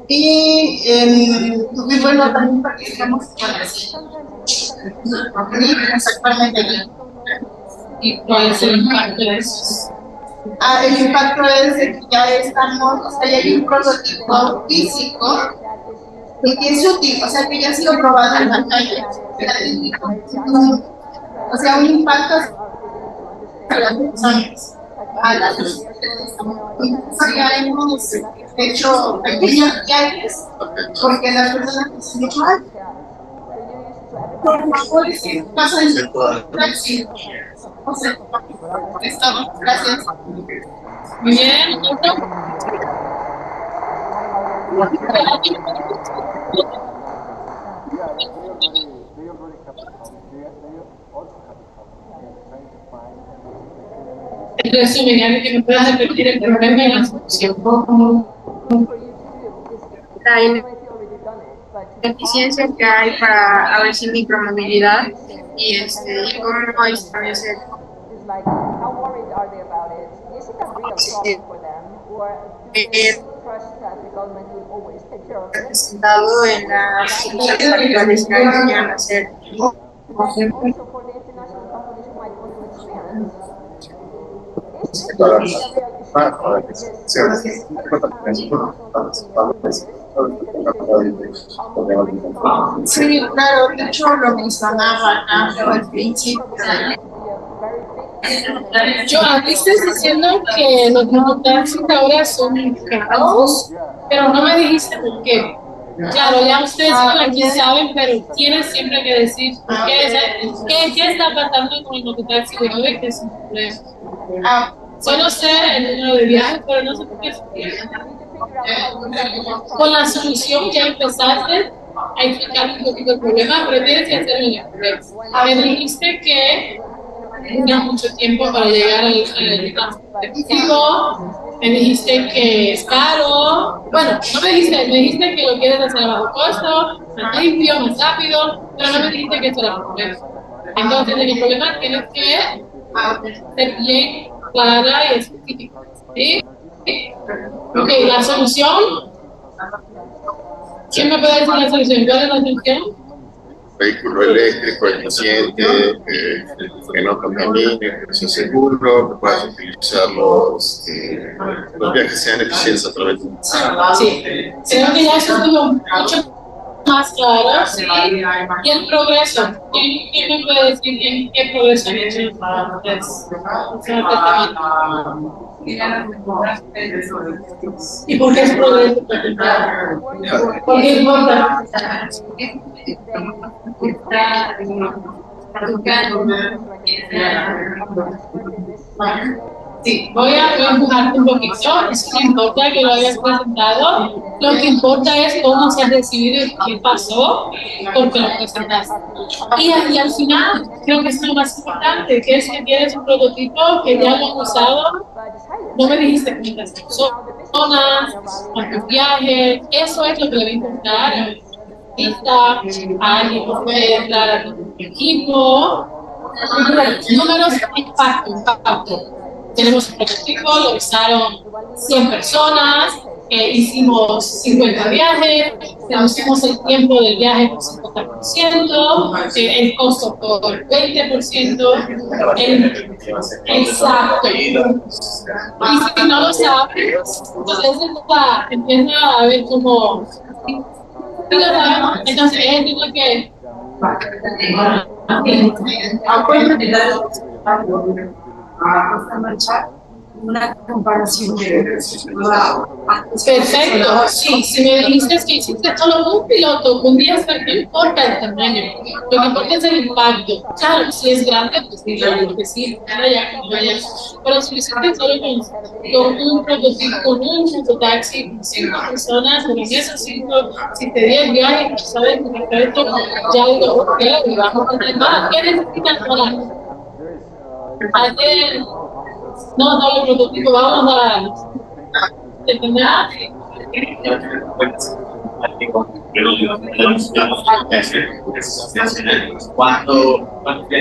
y bueno, también participamos exactamente allí. ¿Y cuál es el impacto de eso? El impacto es de que ya estamos, o sea, ya hay un prototipo físico y que es útil, o sea, que ya ha sido probado en la calle. O sea, un impacto a las personas, a las ya hemos hecho pequeños viajes porque las personas dicen, ay, por favor, pasen taxi. O sea, estamos, gracias. Muy bien, ¿otro? En resumen, ya que me puedas repetir el problema y la solución. La ineficiencia que hay para a ver si micromovilidad y cómo establecer presentado en las soluciones actuales que quieran hacer. Sí, claro, de hecho lo mencionaba al principio. Yo, a ti estás diciendo que los mototaxis ahora son caros, pero no me dijiste por qué. Claro, ya ustedes aquí saben, pero tienes siempre que decir qué está pasando con el mototaxi de hoy, que es un problema. Solo sé el número de viajes, pero no sé por qué es un problema. Con la solución ya empezaste a explicar un poquito el problema, pero tienes que hacerlo en inglés. Me dijiste que dura mucho tiempo para llegar al objetivo. Me dijiste que es caro. Bueno, no me dijiste que lo quieres hacer a bajo costo, más limpio, más rápido, pero no me dijiste que eso era el problema. Entonces, el problema tienes que ser bien clara y específica. ¿Sí? Ok, la solución. ¿Quién me puede decir la solución? ¿Cuál es la solución? Vehículo eléctrico, eficiente, que no contamine, que sea seguro, que puedas utilizar los viajes sean eficientes a través de Sí, creo que ya eso estuvo mucho más claro, ¿sí? Y el progreso, ¿quién me puede decir en qué progreso han hecho ¿Y por qué es progreso? ¿Por qué importa? Sí, voy a empujarte un poquito. Eso no importa que lo hayas presentado. Lo que importa es cómo se ha recibido y qué pasó porque lo presentaste. Y al final, creo que es lo más importante, que es que tienes un prototipo que ya lo han usado. No me dijiste cuántas personas, cuántos viajes. Eso es lo que le va a importar a alguien que puede entrar a tu equipo. Números, impacto. Tenemos un prototipo, lo usaron 100 personas, hicimos 50 viajes, reducimos el tiempo del viaje por 50%, el costo por 20%, exacto. Y si no lo sabes, entonces empieza a ver cómo... Entonces, entiendo que... Una comparación perfecto, sí, si me dijiste que hiciste solo un piloto, un día no importa el tamaño, lo que importa es el impacto. Claro, si es grande, pues claro que sí, pero si hiciste solo con un prototipo, con un mototaxi, con 5 personas, con esos 5, si te di el viaje, sabes que perfecto, ya digo, ok, vamos a tener más, ¿qué necesitas para hacer? No, el prototipo, vamos a terminar. ¿Cuánto cantidad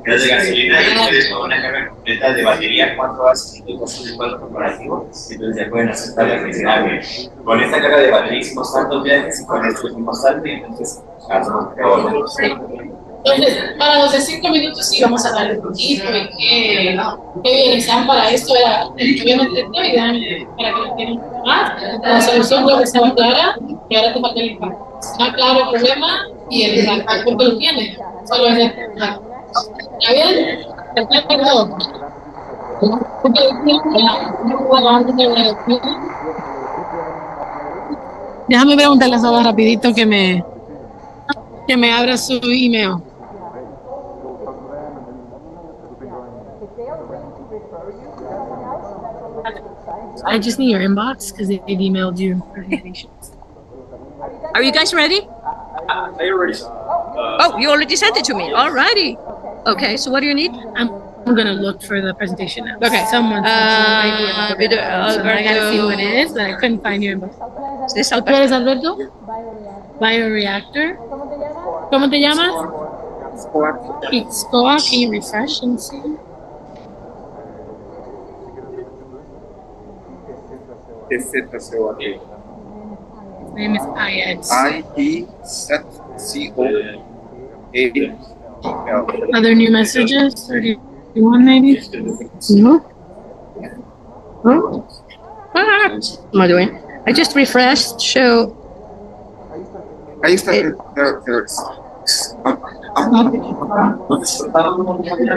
de gasolina y ustedes con una carga completa de batería, cuánto hace el costo del cuadro corporativo? Entonces ya pueden aceptar la necesidad de con esta carga de batería hicimos tantos viajes y con esto hicimos tanto y entonces Entonces, para los de 5 minutos sí vamos a darle un poquito y qué bien están para esto. Obviamente esto y déjame para que lo entiendan un poco más. La solución creo que estaba clara y ahora te falta el impacto. Está claro el problema y el impacto, porque lo tiene. Solo es el impacto. ¿Está bien? Perfecto. Déjame preguntarle a Sara rapidito que me abra su email. I just need your inbox because they've emailed you presentations. Are you guys ready? I already Oh, you already sent it to me. Alrighty. Okay, so what do you need? I'm gonna look for the presentation now. Okay. Someone. I gotta see who it is, but I couldn't find your inbox. ¿Es ¿Tú eres Alberto? Bioreactor. ¿Cómo te llamas? It's Scoa. Can you refresh and see? His name is Ayed. IEZCOAEL. Other new messages? 31 maybe? No? What am I doing? I just refreshed. Show. Ahí está. There's.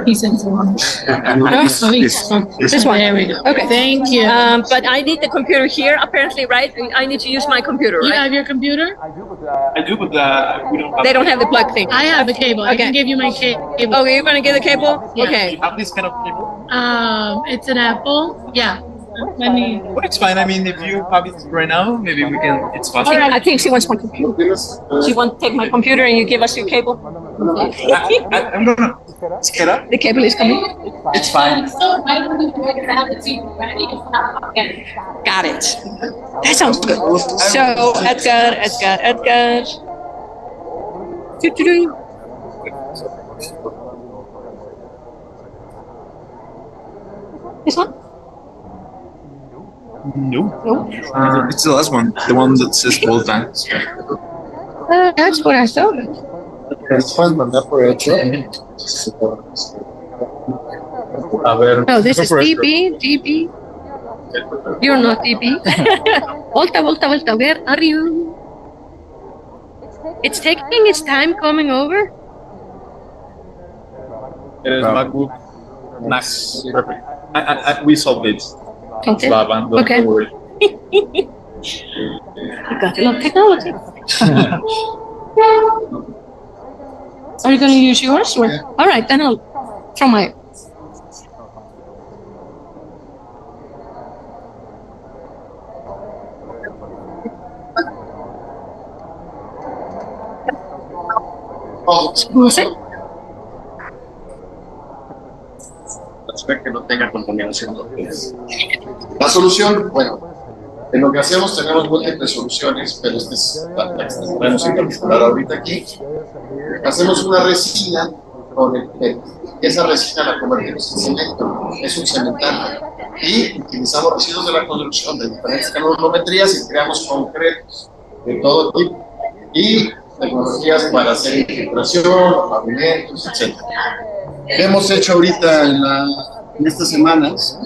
He sent one. This one. There we go. Okay. Thank you. But I need the computer here, apparently, right? I need to use my computer, You right? have your computer? I do, but we don't have. They don't have the plug thing. I have the cable. I can give you my cable. Okay, you're gonna get the cable? Yeah. Okay. You have this kind of cable? It's an Apple. Yeah. Let me. Well, it's fine. I mean, if you have it right now, maybe we can. It's fast. I think she wants my computer. She wants to take my computer and you give us your cable? I'm gonna get up. The cable is coming? It's fine. So I don't know if I have the TV ready. Got it. That sounds good. So, Edgar. Doo-doo-doo. This one? No. It's the last one. The one that says both times. That's what I thought. Puedes mandar por hecho. A ver. No, this is DB. You're not DB. Volta. Where are you? It's taking its time coming over. It is MacBook Max. Perfect. We solved it. Okay. Don't Okay. worry. You got a lot of technology. Are you going to use yours? Or? Yeah. All right, then I'll throw my. Espero que no tenga contaminación. La solución, bueno, en lo que hacemos tenemos múltiples soluciones, pero esta es la que vamos a implementar ahorita aquí. Hacemos una resina con el PET. Esa resina la convertimos en cemento, es un cementante. Y utilizamos residuos de la construcción de diferentes calorimetrías y creamos concretos de todo tipo. Y tecnologías para hacer infiltración, pavimentos, etc. ¿Qué hemos hecho ahorita en estas semanas?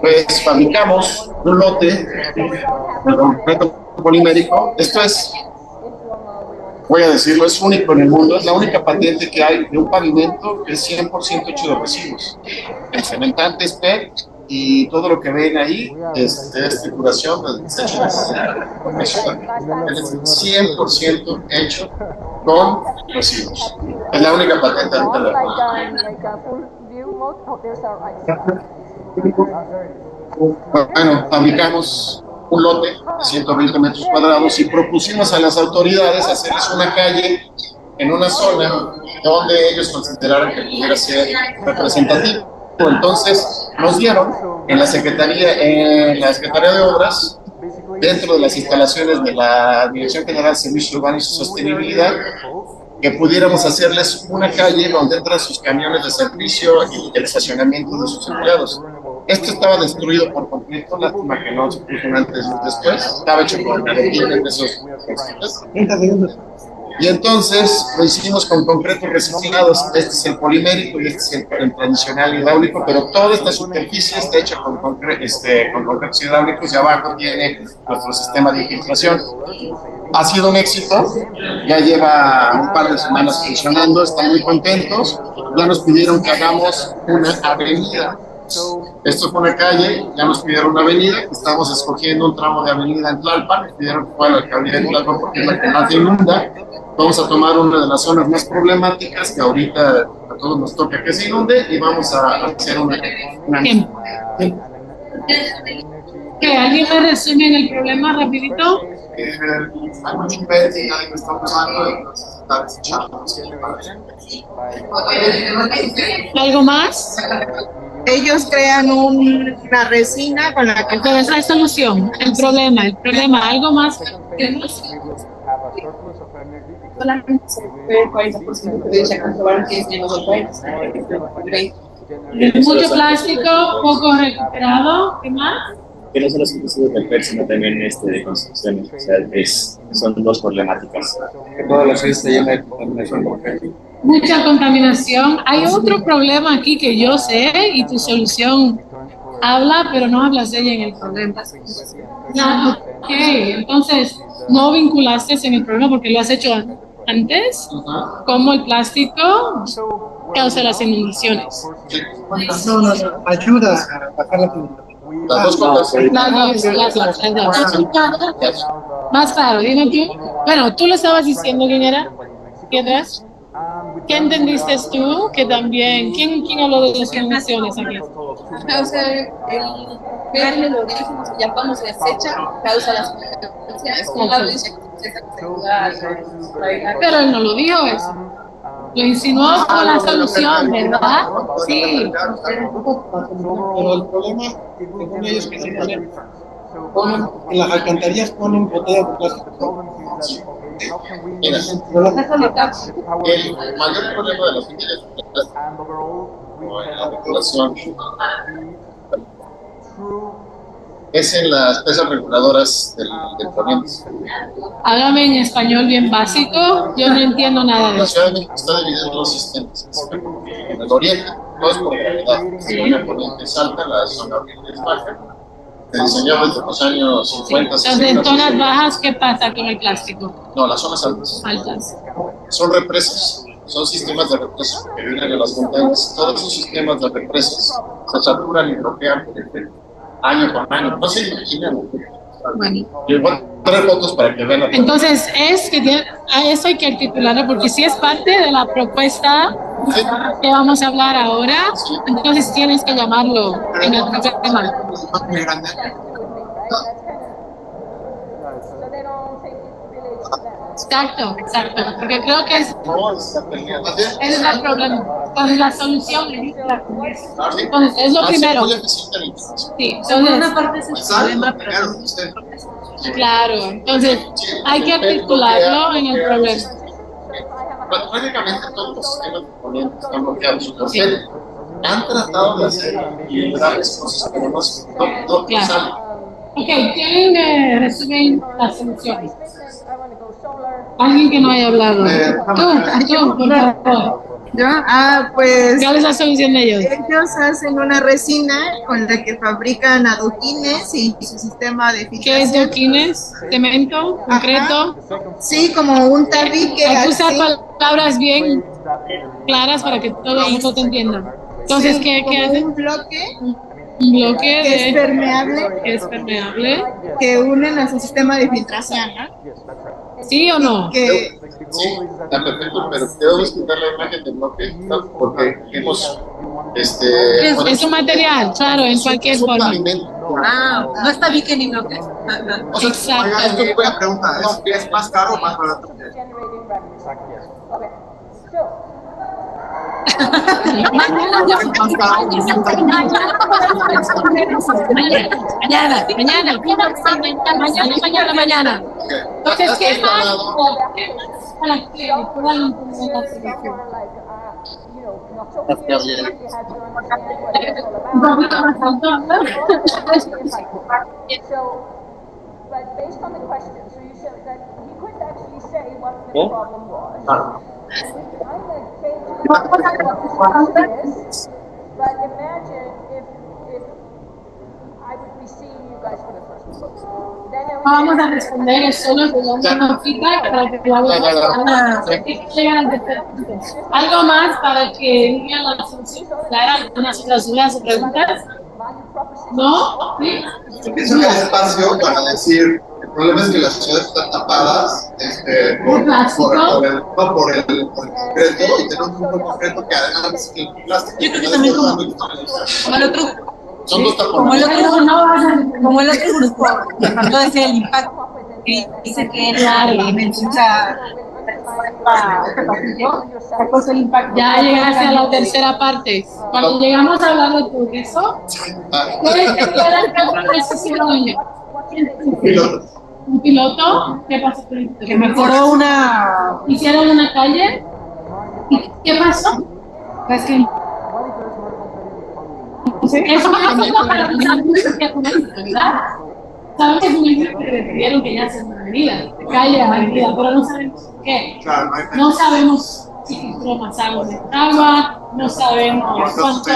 Pues fabricamos un lote de concreto polimérico. Esto es, voy a decirlo, es único en el mundo. Es la única patente que hay de un pavimento que es 100% hecho de residuos. El cementante es PET y todo lo que ven ahí es tripulación de desechos. Es 100% hecho con residuos. Es la única patente ahorita de Bueno, fabricamos un lote de 120 metros cuadrados y propusimos a las autoridades hacerles una calle en una zona donde ellos consideraran que pudiera ser representativo. Entonces nos dieron en la Secretaría de Obras dentro de las instalaciones de la Dirección General de Servicios Urbanos y Sostenibilidad, que pudiéramos hacerles una calle donde entran sus camiones de servicio y el estacionamiento de sus empleados. Esto estaba destruido por completo, lástima que no se puso un antes y un después, estaba hecho con de esos textiles. Y entonces lo hicimos con concretos reciclados. Este es el polimérico y este es el tradicional hidráulico, pero toda esta superficie está hecha con concretos hidráulicos y abajo tiene nuestro sistema de infiltración. Ha sido un éxito, ya lleva un par de semanas funcionando, están muy contentos. Ya nos pidieron que hagamos una avenida. Esto fue una calle, ya nos pidieron una avenida, estamos escogiendo un tramo de avenida en Tlalpan, nos pidieron que fuera la alcaldía de Tlalpan porque es la que más inunda. Vamos a tomar una de las zonas más problemáticas que ahorita a todos nos toca que se inunde y vamos a hacer una... ¿Que alguien me resume en el problema rapidito? Hay mucho invertir en que estamos usando y nos está desechando. ¿Algo más? Ellos crean una resina con la que... Pero esa es la solución, el problema, algo más. Solamente se puede 40% de ella comprobar que es menos del 40%. Mucho plástico, poco recuperado, ¿qué más? Que no solo son residuos del PET, sino también de construcciones, o sea, son dos problemáticas. Que toda la ciudad está llena de contaminación por PET. Mucha contaminación. Hay otro problema aquí que yo sé y tu solución habla, pero no hablas de ella en el problema. No, ok, entonces no vinculaste en el problema porque lo has hecho antes, como el plástico causa las inundaciones. No, ayuda a bajar la temperatura. Las dos cosas. Las dos. Más claro, dime tú. Bueno, tú lo estabas diciendo, ¿quién era? ¿Quién eras? ¿Qué entendiste tú? Que también, ¿quién habló de las inundaciones aquí? O sea, el verle los organismos que ya cuando se desecha causa las consecuencias como la violencia pero él no lo dijo eso. Lo insinuó con la solución, ¿verdad? Sí. Pero el problema, según ellos, que se ponen en las alcantarillas ponen botellas de plástico. Mira, el mayor problema de las botellas de plástico en la regulación es en las pesas reguladoras del corriente. Háblame en español bien básico, yo no entiendo nada de La eso. Ciudad de México está dividida en dos sistemas. En el oriente, no es por gravedad, la corriente es alta, la zona oriente es baja. Se diseñó desde los años 50, 60. Entonces, en zonas bajas, ¿qué pasa con el plástico? No, las zonas altas. Altas. Son represas, son sistemas de represas que vienen de las montañas. Todos esos sistemas de represas se saturan y bloquean año con año. No se imaginan. Bueno. Yo voy a traer fotos para que vean. Entonces, a eso hay que articularlo, porque si es parte de la propuesta que vamos a hablar ahora, entonces tienes que llamarlo en el programa. Exacto, porque creo que es el problema. Entonces, la solución entonces, es lo primero. Sí, entonces, una parte es el problema, pero claro, entonces hay que articularlo en el problema. Prácticamente todos los sistemas de corriente están bloqueados. Han tratado de hacer y darles cosas, pero no salen. Ok, ¿quién resume las soluciones? Alguien que no haya hablado. Tú, por favor. ¿Yo? Pues... ¿Cuál es la solución de ellos? Ellos hacen una resina con la que fabrican adoquines y su sistema de filtración. ¿Qué es adoquines? ¿Cemento? ¿Concreto? Sí, como un tabique. Hay que usar palabras bien claras para que todo el mundo te entienda. Entonces, sí, ¿qué hacen? Un bloque. Un bloque que es permeable. Es permeable. Que unen a su sistema de filtración, ¿no? ¿Sí o no? Sí, está perfecto, pero debemos quitar la imagen del bloque, ¿no? Porque hemos... es un material, claro, en cualquier forma. No está bien que ni bloque. Exacto. Esto es buena pregunta, ¿es más caro o más barato? Mañana. Entonces, ¿qué más? Para que puedan tener la selección. But based on the question, so you said that he couldn't actually say what the problem was. I'm going to came to what the solution is, but imagine if I would be seeing you guys for the first time. Then I would Vamos a responder solo con una feedback para que llegan al tercer punto. Algo más para que digan la solución. ¿Hay algunas otras dudas o preguntas? ¿No? ¿Sí? Yo pienso que hay espacio para decir, el problema es que las ciudades están tapadas por el concreto y tenemos un buen concreto que además el plástico. Yo creo que también como el otro, son dos tapones. como el otro grupo, tratando de hacer el impacto, que dice que es la dimensión. Ya llegaste a la tercera parte. Cuando llegamos a hablar del progreso, ¿cuál un piloto? ¿Qué pasó con el piloto? Que mejoró una... ¿Hicieron una calle? ¿Y qué pasó? Es que... Eso no para ¿verdad? Saben que es un ejemplo que decidieron que ya sea una avenida, de calle a avenida, pero no sabemos por qué. No sabemos si filtró más agua de agua, no sabemos cuánto.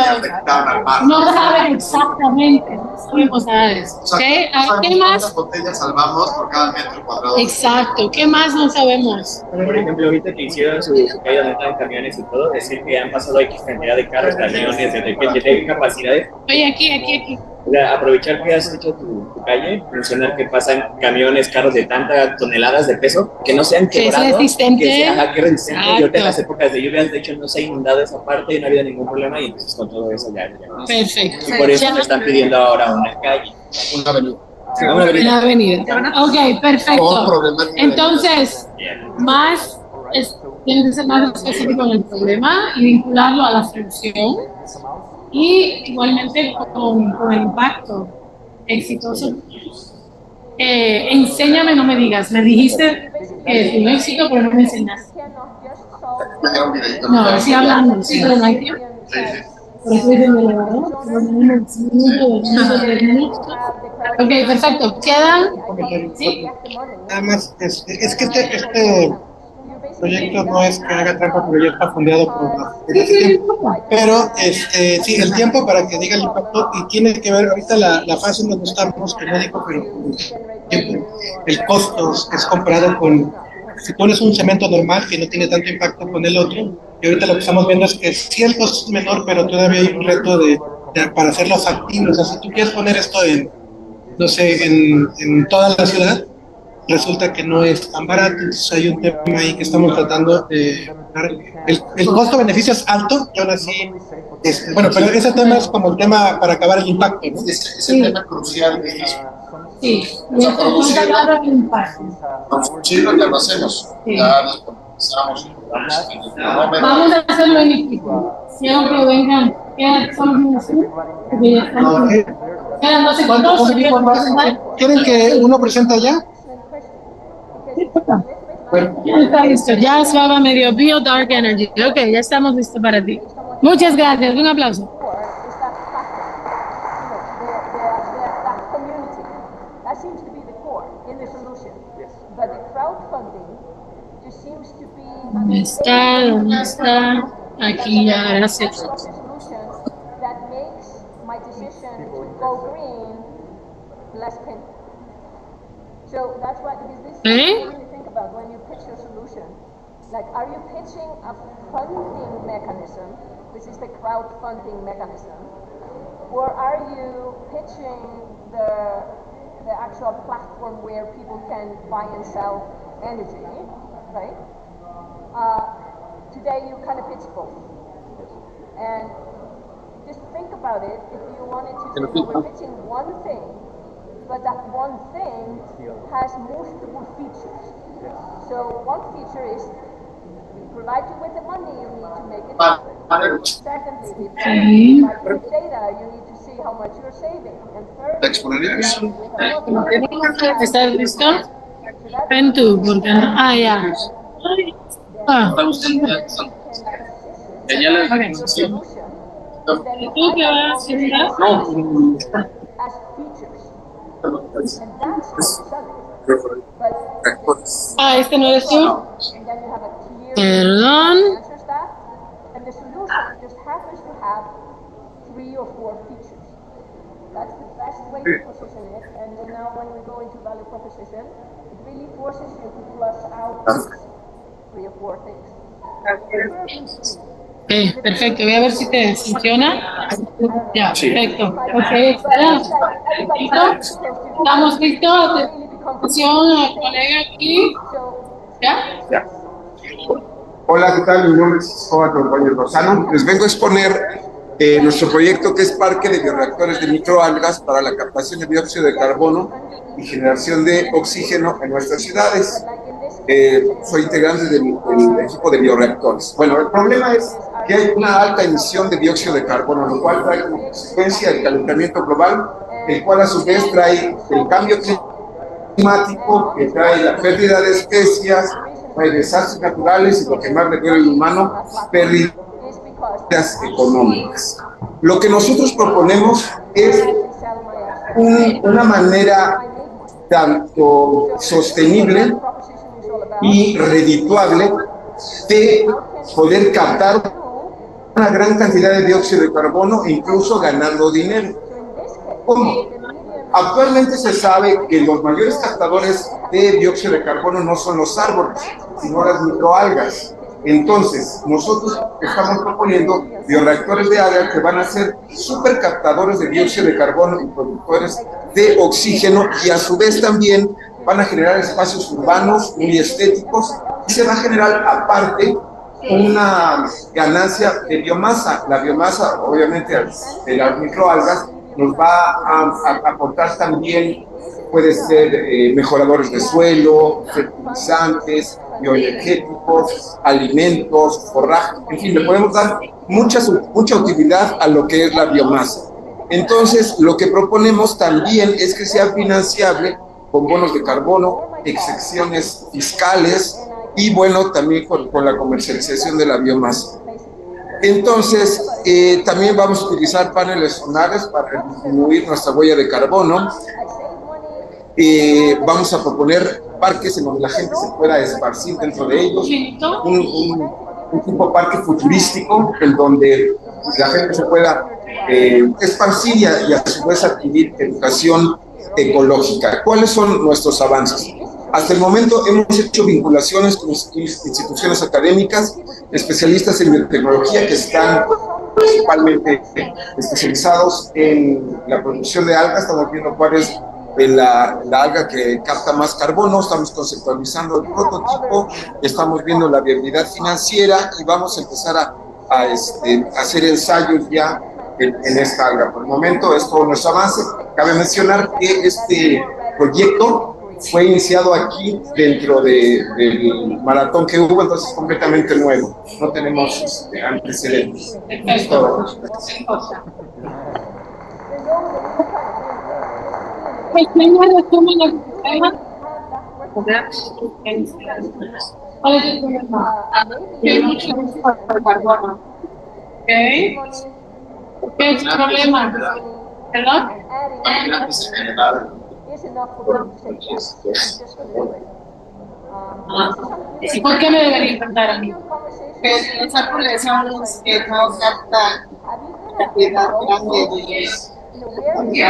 No saben exactamente, no sabemos nada de eso. ¿Okay? ¿Qué más? ¿Cuántas botellas salvamos por cada metro cuadrado? Exacto, ¿qué más no sabemos? Por ejemplo, ahorita que hicieron su caída neta de camiones y todo, decir que han pasado X cantidad de carros, camiones, de qué capacidades. Oye, aquí. O sea, aprovechar que has hecho tu calle, mencionar que pasan camiones, carros de tantas toneladas de peso, que no sean quebrados. Que es resistente. Que es resistente. Y ahorita en las épocas de lluvias, de hecho, no se ha inundado esa parte y no ha habido ningún problema, y entonces con todo eso ya. Perfecto. Y por eso le están pidiendo ahora una calle. Una avenida. Una avenida. Ok, perfecto. Entonces, tiene que ser más específico en el problema y vincularlo a la solución. Y igualmente con el impacto exitoso. Enséñame, no me digas. Me dijiste que es un éxito, pero no me enseñaste. No, sigue hablando. Sí, pero no hay tiempo. Por eso es el elevador. Ok, perfecto. ¿Quedan? ¿Sí? Nada más, es que este proyecto no es que haga trampa, pero ya está fondeado por la... Pero sí, el tiempo para que diga el impacto, y tiene que ver ahorita la fase en donde estamos, que no digo, pero el costo es comparado con, si pones un cemento normal que no tiene tanto impacto con el otro, y ahorita lo que estamos viendo es que sí el costo es menor, pero todavía hay un reto para hacerlo factible. O sea, si tú quieres poner esto no sé, en toda la ciudad, resulta que no es tan barato. Entonces hay un tema ahí que estamos tratando de dar. El costo-beneficio es alto, y aún así, bueno, pero ese tema es como el tema para acabar el impacto, ¿no? Es el tema crucial de eso. Sí, y esto es acabar el impacto. Sí, lo que lo hacemos. Sí. Ya nos comenzamos. Vamos a hacerlo en equipo. Quiero que vengan. Quedan 12 segundos. ¿Quieren que uno presente ya? Bueno, ya está listo. Ya Swava me dio Bio Dark Energy. Ok, ya estamos listos para ti. Muchas gracias. Un aplauso. That seems to be the core in the solution. But the crowdfunding just seems to be... ¿Dónde está? Aquí ya, gracias. That makes my decision to go green less painful. So that's why, because this is what you really think about when you pitch your solution. Like, are you pitching a funding mechanism, which is the crowdfunding mechanism, or are you pitching the actual platform where people can buy and sell energy, right? Today you kind of pitch both. And just think about it, if you wanted to say, well, we're pitching one thing, but that one thing has multiple features. So one feature is provide you with the money, you need to make it happen. Secondly, if Sí. you provide you with data, you need to see how much you're saving. And thirdly, ¿Estás listo? Ven tú, porque no. Ah, ya. Ah. Okay. ¿Y tú qué vas a hacer? as features. And that's Ah, ¿este no eres tú? and then you have a clear Perdón. answers that. And the solution just happens to have 3 or 4 features. That's the best way to position it. And then now when we go into value proposition, it really forces you to plus out 3 or 4 things. Perfecto. Voy a ver si te funciona. Ya, perfecto. Ok, espera. ¿Listo? ¿Estamos listos? Atención al colega aquí. ¿Ya? Ya. Hola, ¿qué tal? Mi nombre es Joaquín Ordóñez Lozano. Les vengo a exponer nuestro proyecto que es Parque de Bioreactores de Microalgas para la captación de dióxido de carbono y generación de oxígeno en nuestras ciudades. Soy integrante del equipo de bioreactores. Bueno, el problema es que hay una alta emisión de dióxido de carbono, lo cual trae como consecuencia el calentamiento global, el cual a su vez trae el cambio climático, que trae la pérdida de especies, trae desastres naturales y lo que más le duele al humano, pérdidas económicas. Lo que nosotros proponemos es una manera tanto sostenible y redituable de poder captar una gran cantidad de dióxido de carbono e incluso ganando dinero. ¿Cómo? Actualmente se sabe que los mayores captadores de dióxido de carbono no son los árboles, sino las microalgas. Entonces, nosotros estamos proponiendo bioreactores de algas que van a ser supercaptadores de dióxido de carbono y productores de oxígeno, y a su vez también van a generar espacios urbanos muy estéticos, y se va a generar aparte una ganancia de biomasa. La biomasa, obviamente, de las microalgas nos va a aportar también, puede ser mejoradores de suelo, fertilizantes, bioenergéticos, alimentos, forraje, en fin, le podemos dar mucha utilidad a lo que es la biomasa. Entonces, lo que proponemos también es que sea financiable con bonos de carbono, excepciones fiscales y, bueno, también con la comercialización de la biomasa. Entonces, también vamos a utilizar paneles solares para disminuir nuestra huella de carbono. Vamos a proponer parques en donde la gente se pueda esparcir dentro de ellos, un tipo parque futurístico en donde la gente se pueda esparcir y a su vez adquirir educación ecológica. ¿Cuáles son nuestros avances? Hasta el momento hemos hecho vinculaciones con instituciones académicas, especialistas en biotecnología que están principalmente especializados en la producción de algas. Estamos viendo cuál es la alga que capta más carbono, estamos conceptualizando el prototipo, estamos viendo la viabilidad financiera y vamos a empezar a hacer ensayos ya en esta alga. Por el momento es todo nuestro avance. Cabe mencionar que este proyecto fue iniciado aquí dentro del maratón que hubo, entonces es completamente nuevo. No tenemos antecedentes. Es todo. Pequeño resumen del sistema. ¿Cuál es el problema? Que hay mucho carbono. ¿Ok? ¿Qué es el problema? ¿Perdón? ¿Y por qué me debería importar a mí? Que los árboles son los que no captan cantidad grande de...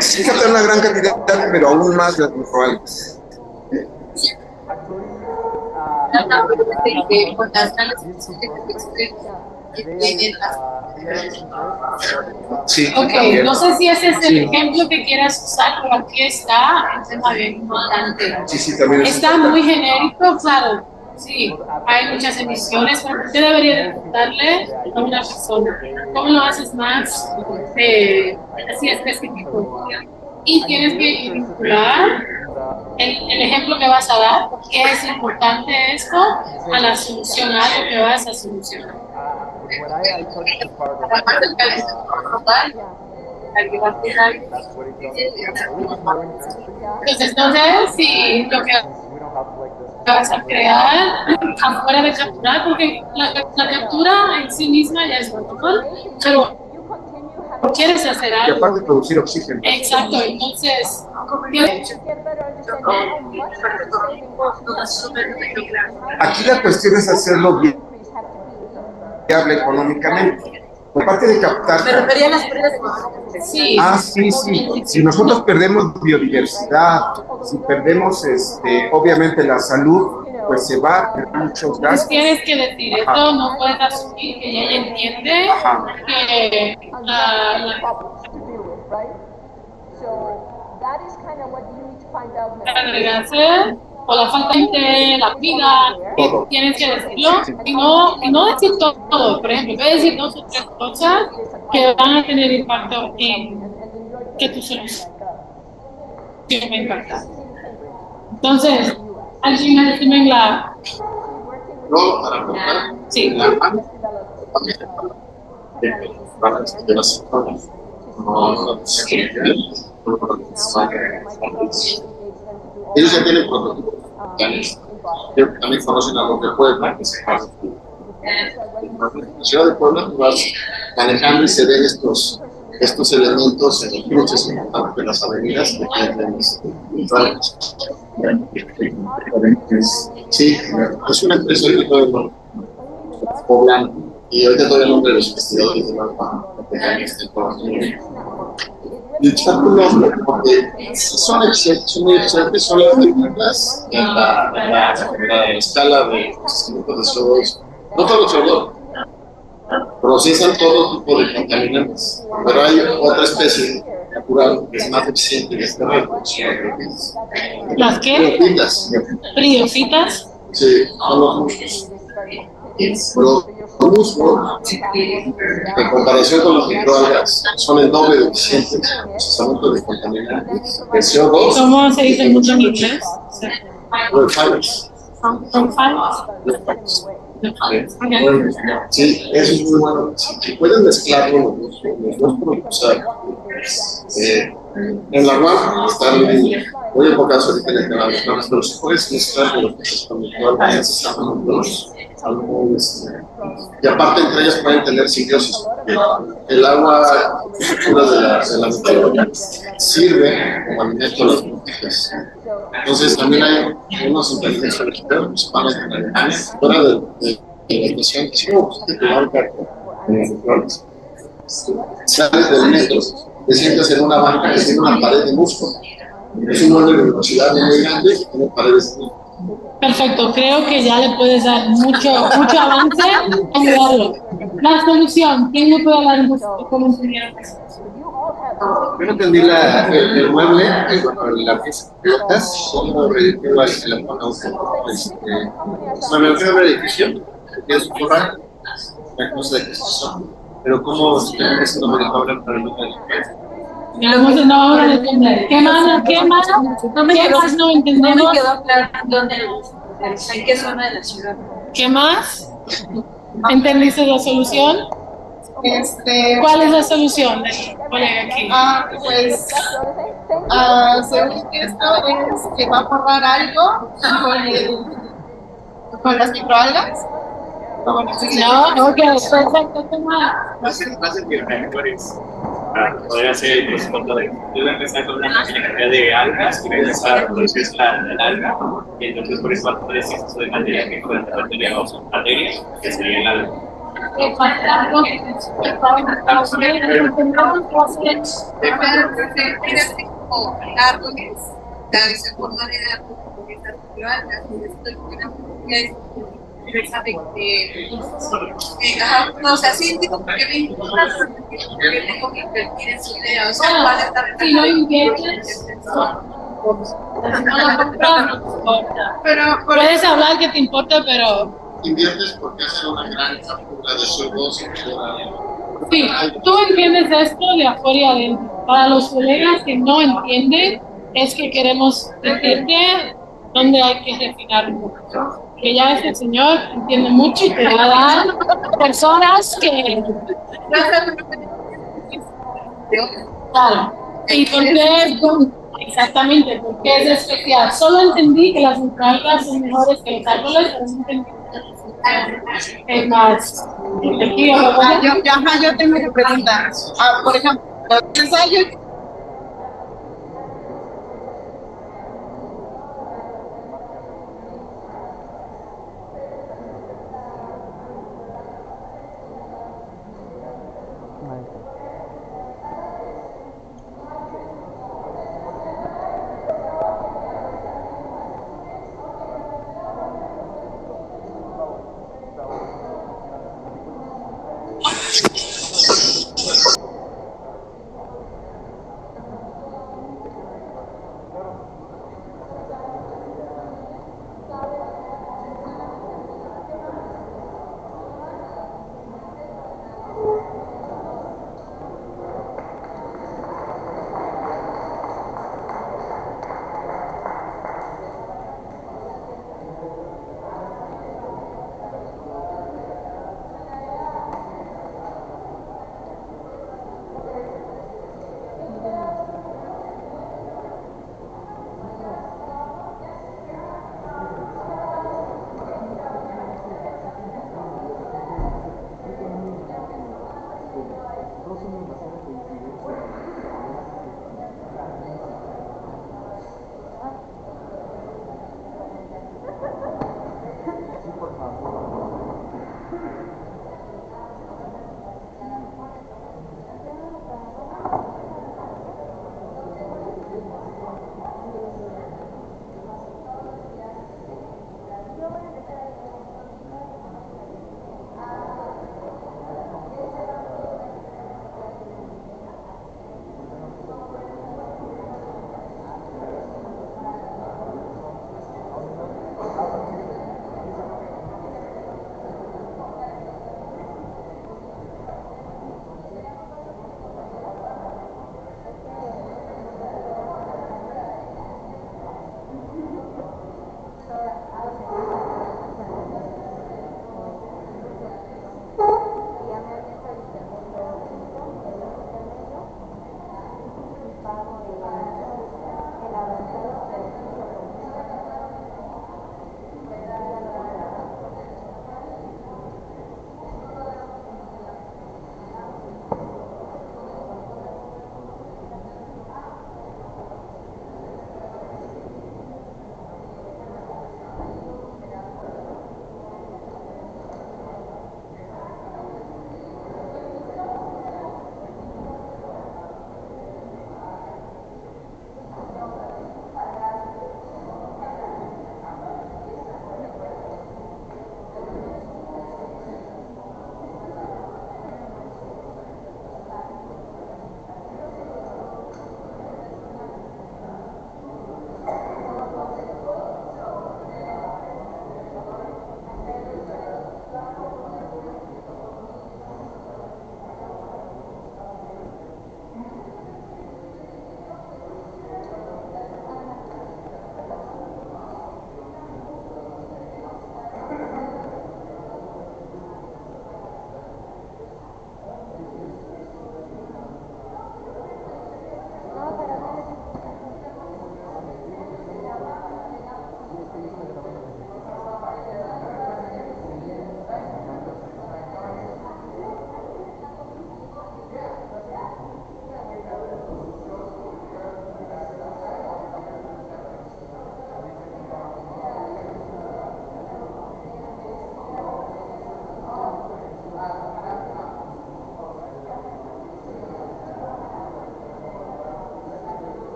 Sí captan una gran cantidad, pero aún más las microalgas. Sí, ok, no sé si ese es el ejemplo que quieras usar, pero aquí está el tema bien importante. Sí, también está muy genérico, claro. Sí, hay muchas emisiones, pero usted debería darle a una persona. ¿Cómo lo haces más así específico? Y tienes que vincular el ejemplo que vas a dar, por qué es importante esto a la solución, a algo que vas a solucionar. Entonces, si lo que vas a crear afuera de capturar, porque la captura en sí misma ya es normal, pero quieres hacer Y algo. aparte producir oxígeno. Exacto, entonces Aquí la cuestión es hacerlo viable económicamente. Por parte de captar. Me refería a las pérdidas económicas. Sí. Sí. Si nosotros perdemos biodiversidad, si perdemos, obviamente la salud, pues se va a tener muchos gastos. pues tienes que decir esto, no puedes asumir que ella entiende que la regancia o la falta de la vida, tienes que decirlo y no decir todo. Por ejemplo, puedes decir 2 o 3 cosas que van a tener impacto en que tu solución va a impactar. Entonces, al final tienen la... No, para contar. Sí. Para de las personas. Ellos ya tienen prototipos. También conocen a lo que pueden participar. En la ciudad de Puebla vas manejando y se ven estos elementos en los cruces de las avenidas que tienen sí, es una empresa ahorita todavía poblana y ahorita todavía el nombre de los investigadores de la dejar y está tu nombre porque son muy excelentes, son las técnicas en la escala de procesamiento de CO2, no todo el CO2, procesan todo tipo de contaminantes, pero hay otra especie natural que es más eficiente y es ¿Las qué? Briocitas. Sí, son los musgos. Los musgos, en comparación con los microalgas, son el doble de eficientes en el procesamiento de contaminantes. El CO2. ¿Cómo se dice mucho en inglés? Refines. Sí, eso es muy bueno. Si pueden mezclarlo los dos productos, en la UAM están muy pocas ahorita en el canal, pero si puedes mezclar con los productos y aparte entre ellas pueden tener simbiosis. El agua pura de la meteorología sirve como alimento a las bacterias. Entonces también hay unos inteligencias artificiales principalmente fuera de la educación, sales del metro, te sientas en una banca que tiene una pared de músculo. Es un mueble de velocidad muy grande y tiene paredes de músculo. Perfecto, creo que ya le puedes dar mucho avance a ayudarlo. La solución, ¿quién me puede hablar cómo entendieron eso? Yo no entendí el mueble, la pieza, como reditivo al teléfono. Me refiero a un edificio, que es un corral, una cosa de construcción, pero ¿cómo es no me dejó hablar para el número de No vamos a entender. ¿Qué más no entendemos? No me quedó claro en qué zona de la ciudad. ¿Qué más? ¿Entendiste la solución? ¿Cuál es la solución del colega aquí? Pues, según esto es que va a formar algo con las microalgas. No, ok, perfecto, ¿qué más? Más en bioreactores. Podría ser el concepto de yo voy a empezar con una pequeña cantidad de algas y voy a empezar a producir la alga y entonces por eso va a tener exceso de materia que pueden tener materias que sería el alga. Árboles, darse forma de árboles naturales, no, o sea, sí entiendo porque me importa, porque tengo que invertir en su idea, o sea, cuál está si no inviertes, pero puedes hablar que te importa, pero inviertes porque hacen una gran captura de CO2 sí, tú entiendes esto de afuera y adentro. Para los colegas que no entienden, es que queremos decirte dónde hay que refinar un poco. Que ya este señor entiende mucho y te va a dar personas que... Claro. ¿Y por qué? Exactamente, porque es especial. Solo entendí que las microalgas son mejores que los árboles, pero no entendí que es más tejido. Yo tengo que preguntar. Por ejemplo, los ensayos.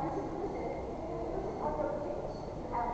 You should use it. You can use it on your page. You have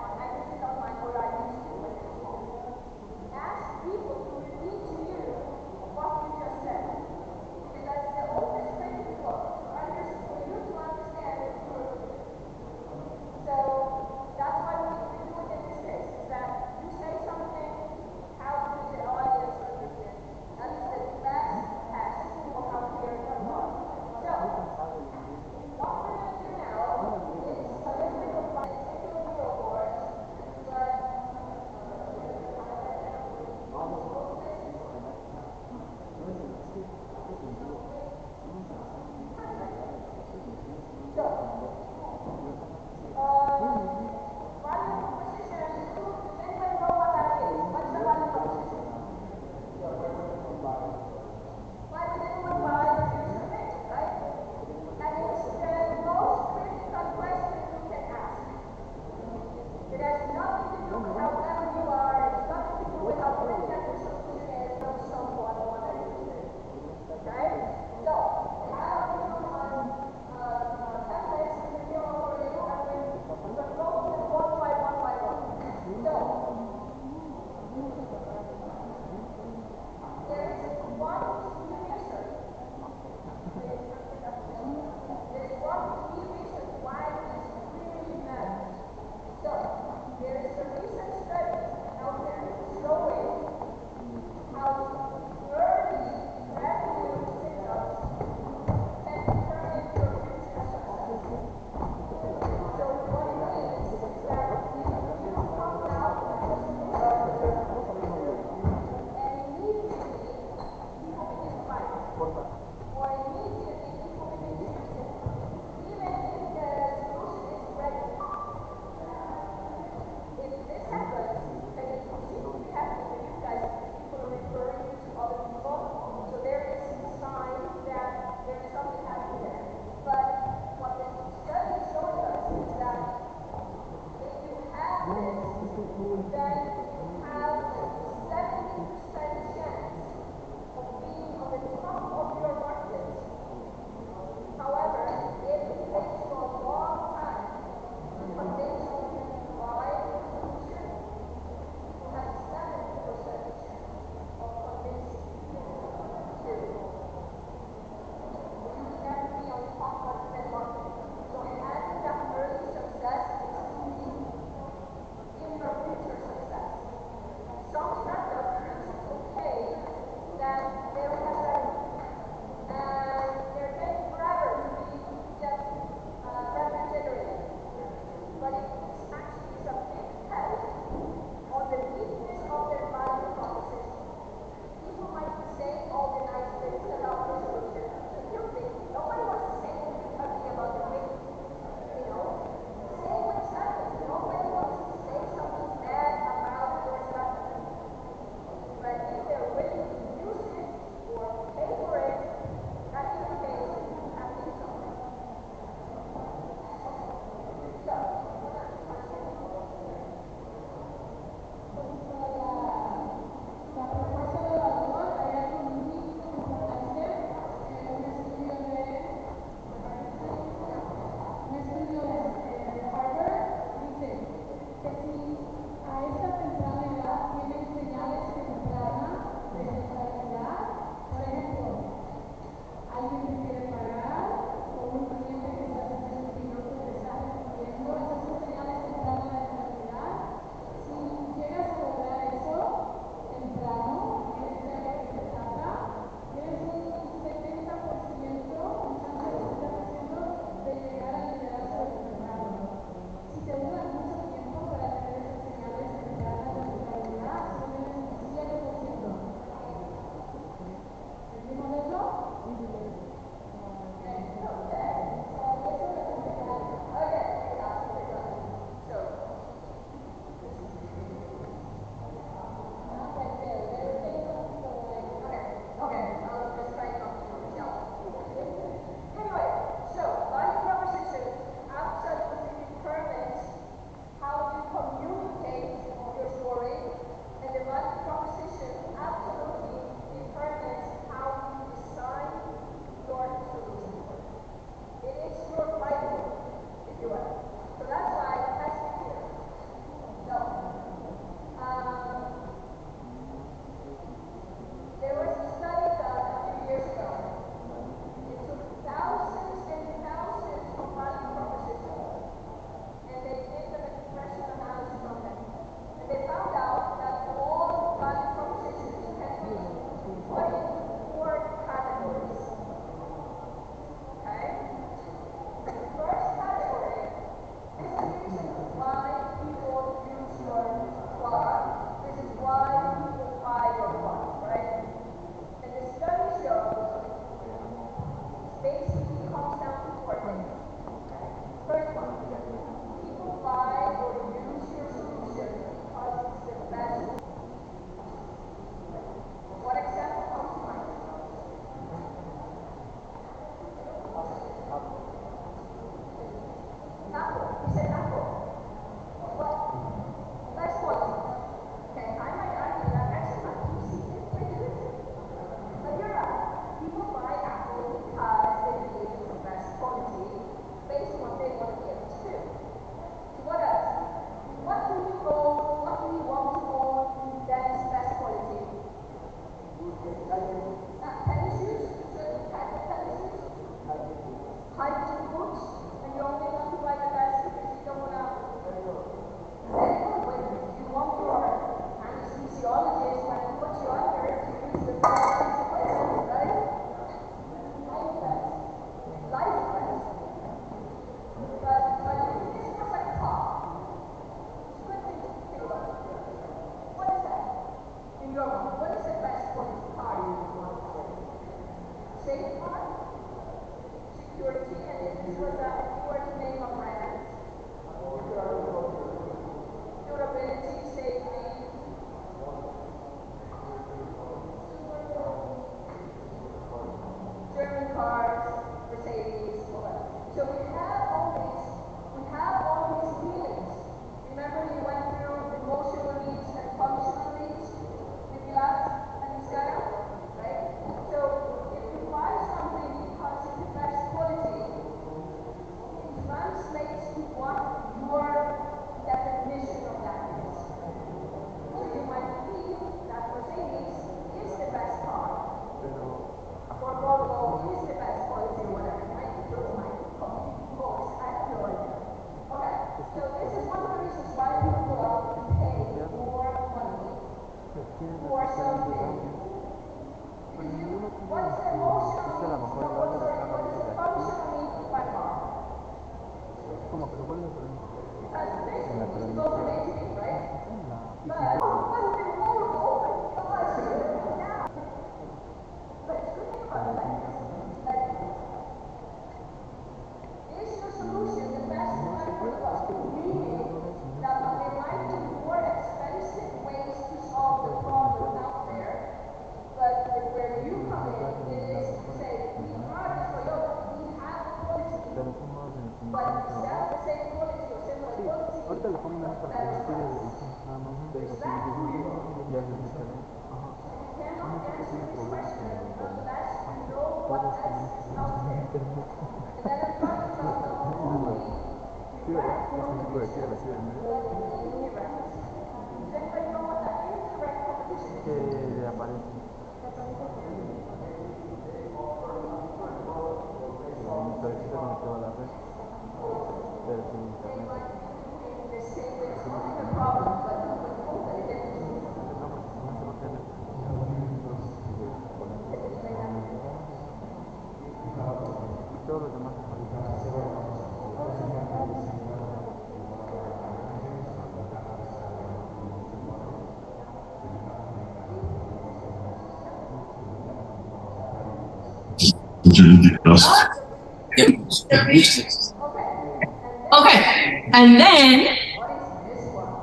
Okay, and then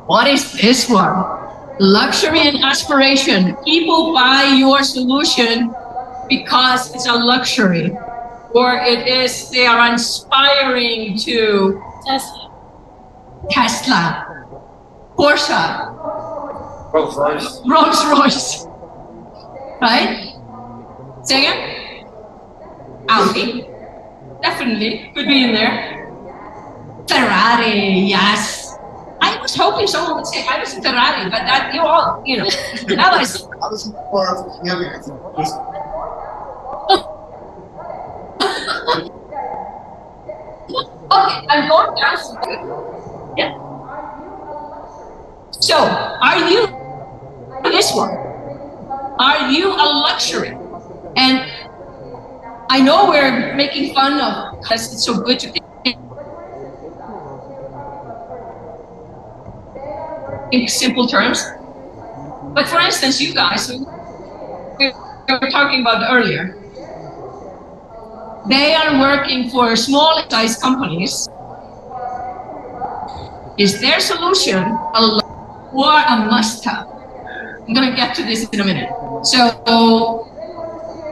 what is this one? Luxury and aspiration. People buy your solution because it's a luxury, or it is they are inspiring to Tesla, Porsche, Rolls Royce, right? Say again? Audi, definitely could be in there. Ferrari, yes. I was hoping someone would say I was in Ferrari, but that you all, that was. I was more of Okay, I'm going down. Yeah. So, are you this one? Are you a luxury? And I know we're making fun of because it's so good to think in simple terms. But for instance, you guys, we were talking about earlier, they are working for small size companies. Is their solution or a must-have? I'm going to get to this in a minute. So,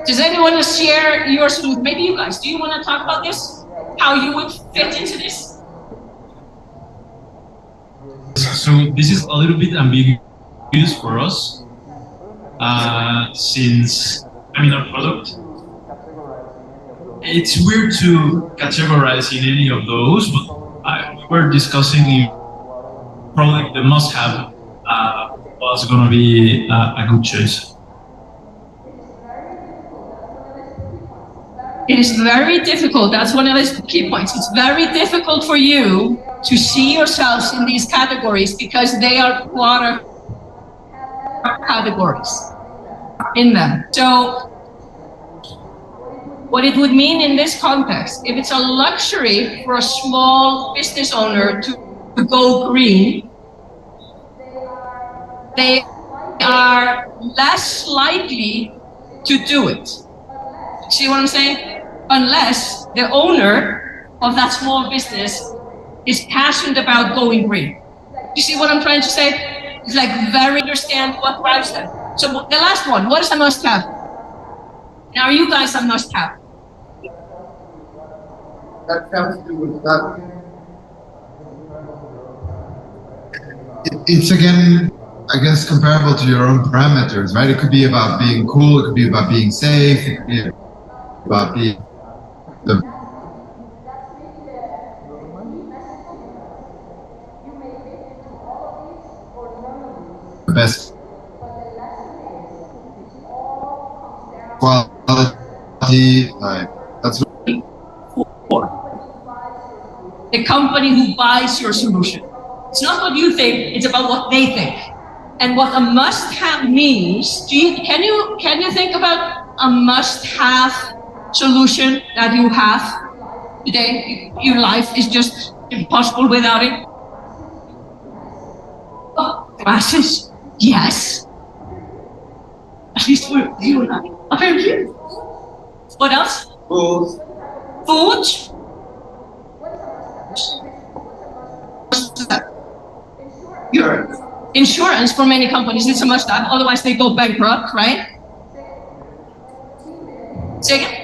does anyone want to share your solution? Maybe you guys, do you want to talk about this? How you would fit into this? So this is a little bit ambiguous for us, since, our product, it's weird to categorize in any of those, but we're discussing if product the must-have was going to be a good choice. It is very difficult. That's one of the key points. It's very difficult for you to see yourselves in these categories because they are water categories. in them. So what it would mean in this context, if it's a luxury for a small business owner to go green, they are less likely to do it. See what I'm saying? Unless the owner of that small business is passionate about going green. You see what I'm trying to say? It's like very understand what drives them. So the last one, what is a must-have? Now you guys are must-have. That has to do with that. It's again, I guess, comparable to your own parameters, right? It could be about being cool, it could be about being safe, it could be about being the best quality. That's the company who buys your solution. It's not what you think, it's about what they think. And what a must-have means, can you think about a must-have solution that you have today? Your life is just impossible without it. Oh, glasses? Yes. At least for you and I. Apparently. What else? Food. Food? Insurance for many companies is a must-have, otherwise they go bankrupt, right? Say again?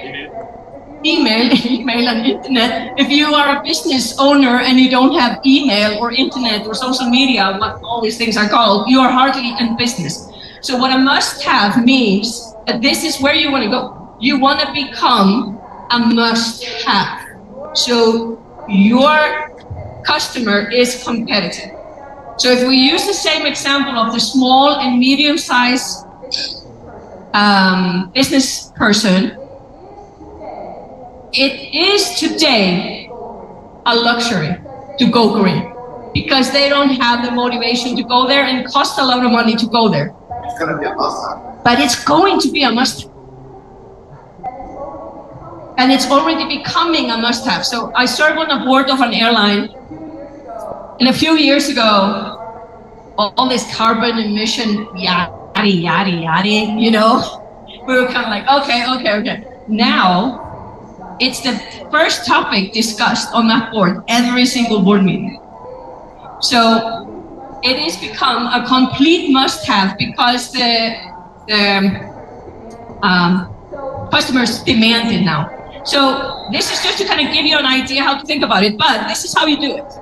Email and internet. If you are a business owner and you don't have email or internet or social media, what all these things are called, you are hardly in business. So what a must-have means that this is where you want to go. You want to become a must-have. So your customer is competitive. So if we use the same example of the small and medium-sized business person, it is today a luxury to go green because they don't have the motivation to go there and it costs a lot of money to go there. It's going to be a must-have. But it's going to be a must-have. And it's already becoming a must-have. So I served on the board of an airline. And a few years ago, all this carbon emission, yada, you know, we were kind of like, okay. Now, it's the first topic discussed on that board, every single board meeting. So it has become a complete must-have because the customers demand it now. So this is just to kind of give you an idea how to think about it, but this is how you do it.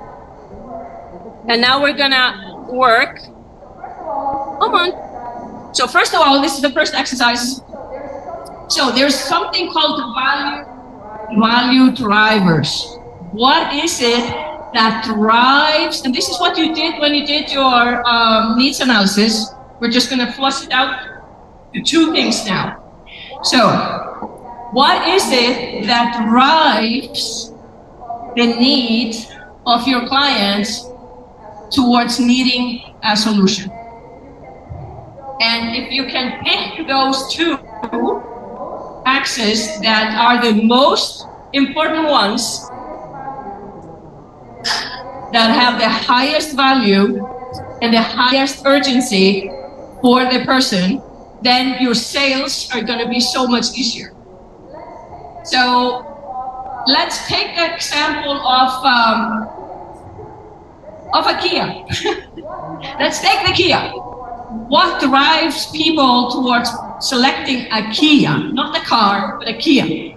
And now we're gonna work. Come on. So first of all, this is the first exercise. So there's something called value drivers. What is it that drives? And this is what you did when you did your needs analysis. We're just gonna flush it out to two things now. So what is it that drives the need of your clients towards needing a solution? And if you can pick those two axes that are the most important ones, that have the highest value and the highest urgency for the person, then your sales are going to be so much easier. So let's take the example of a Kia. Let's take the Kia. What drives people towards selecting a Kia? Not the car, but a Kia.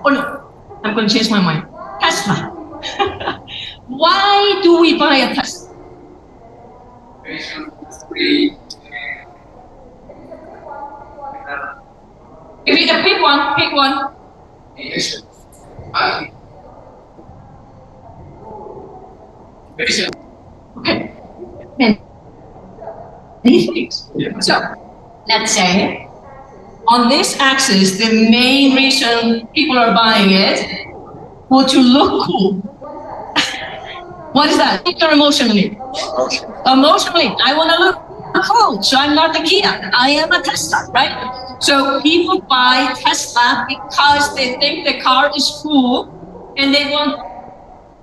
Oh no, I'm going to change my mind. Tesla. Why do we buy a Tesla? If you can pick one, pick one. Okay. These things. So, let's say, on this axis, the main reason people are buying it was to look cool. What is that? Or emotionally? Emotionally. I want to look cool. So I'm not a Kia. I am a Tesla, right? So people buy Tesla because they think the car is cool and they want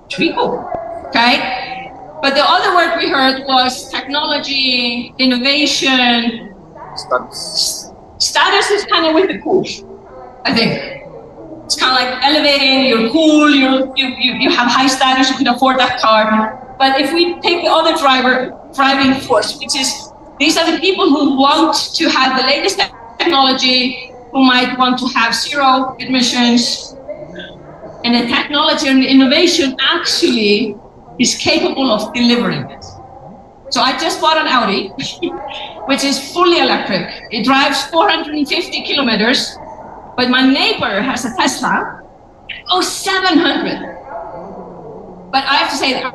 to be cool, okay? But the other word we heard was technology, innovation. Status is kind of with the cool, I think. It's kind of like elevating, you're cool, you have high status, you can afford that car. But if we take the other driving force, which is, these are the people who want to have the latest technology, who might want to have zero emissions, and the technology and the innovation actually is capable of delivering it. So I just bought an Audi, which is fully electric. It drives 450 kilometers, but my neighbor has a Tesla, 700. But I have to say that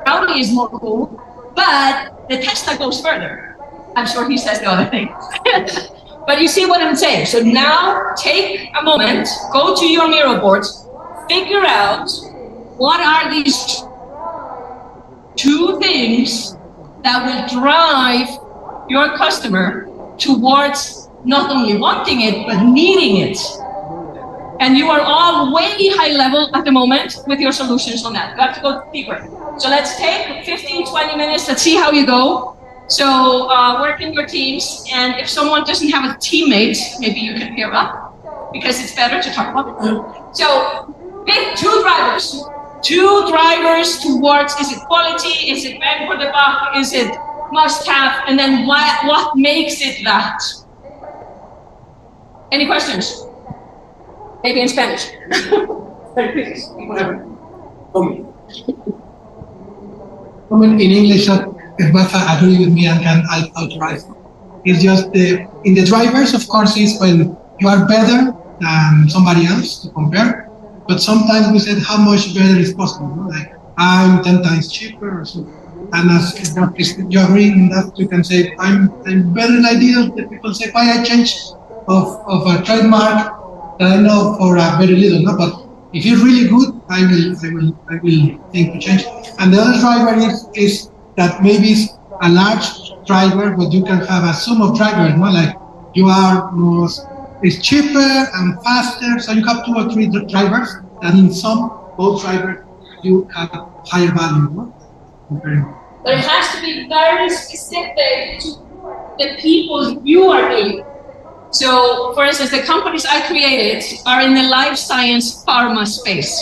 Audi is more cool, but the Tesla goes further. I'm sure he says the other thing. But you see what I'm saying? So now take a moment, go to your Miro boards, figure out what are these 2 things that will drive your customer towards not only wanting it, but needing it. And you are all way high level at the moment with your solutions on that. You have to go deeper. So let's take 15, 20 minutes, let's see how you go. So work in your teams, and if someone doesn't have a teammate, maybe you can pair up, because it's better to talk about it. So pick 2 drivers. 2 drivers towards, is it quality, is it bang for the buck, is it must have, and then what makes it that? Any questions? Maybe in Spanish. Whatever. In English, Rafa agree with me and can authorize. It's just in the drivers, of course, is when you are better than somebody else to compare. But sometimes we said how much better is possible. No? Like I'm 10 times cheaper or so. And as you agree in that, you can say I'm better in ideas. The people say why I change of a trademark that I know for very little. No? But if you're really good, I will think to change. And the other driver is that maybe it's a large driver, but you can have a sum of drivers. No? Like you are more. It's cheaper and faster, so you have 2 or 3 drivers, and in some, both drivers, you have higher value. No? But it has to be very specific to the people you are dealing. So, for instance, the companies I created are in the life science pharma space.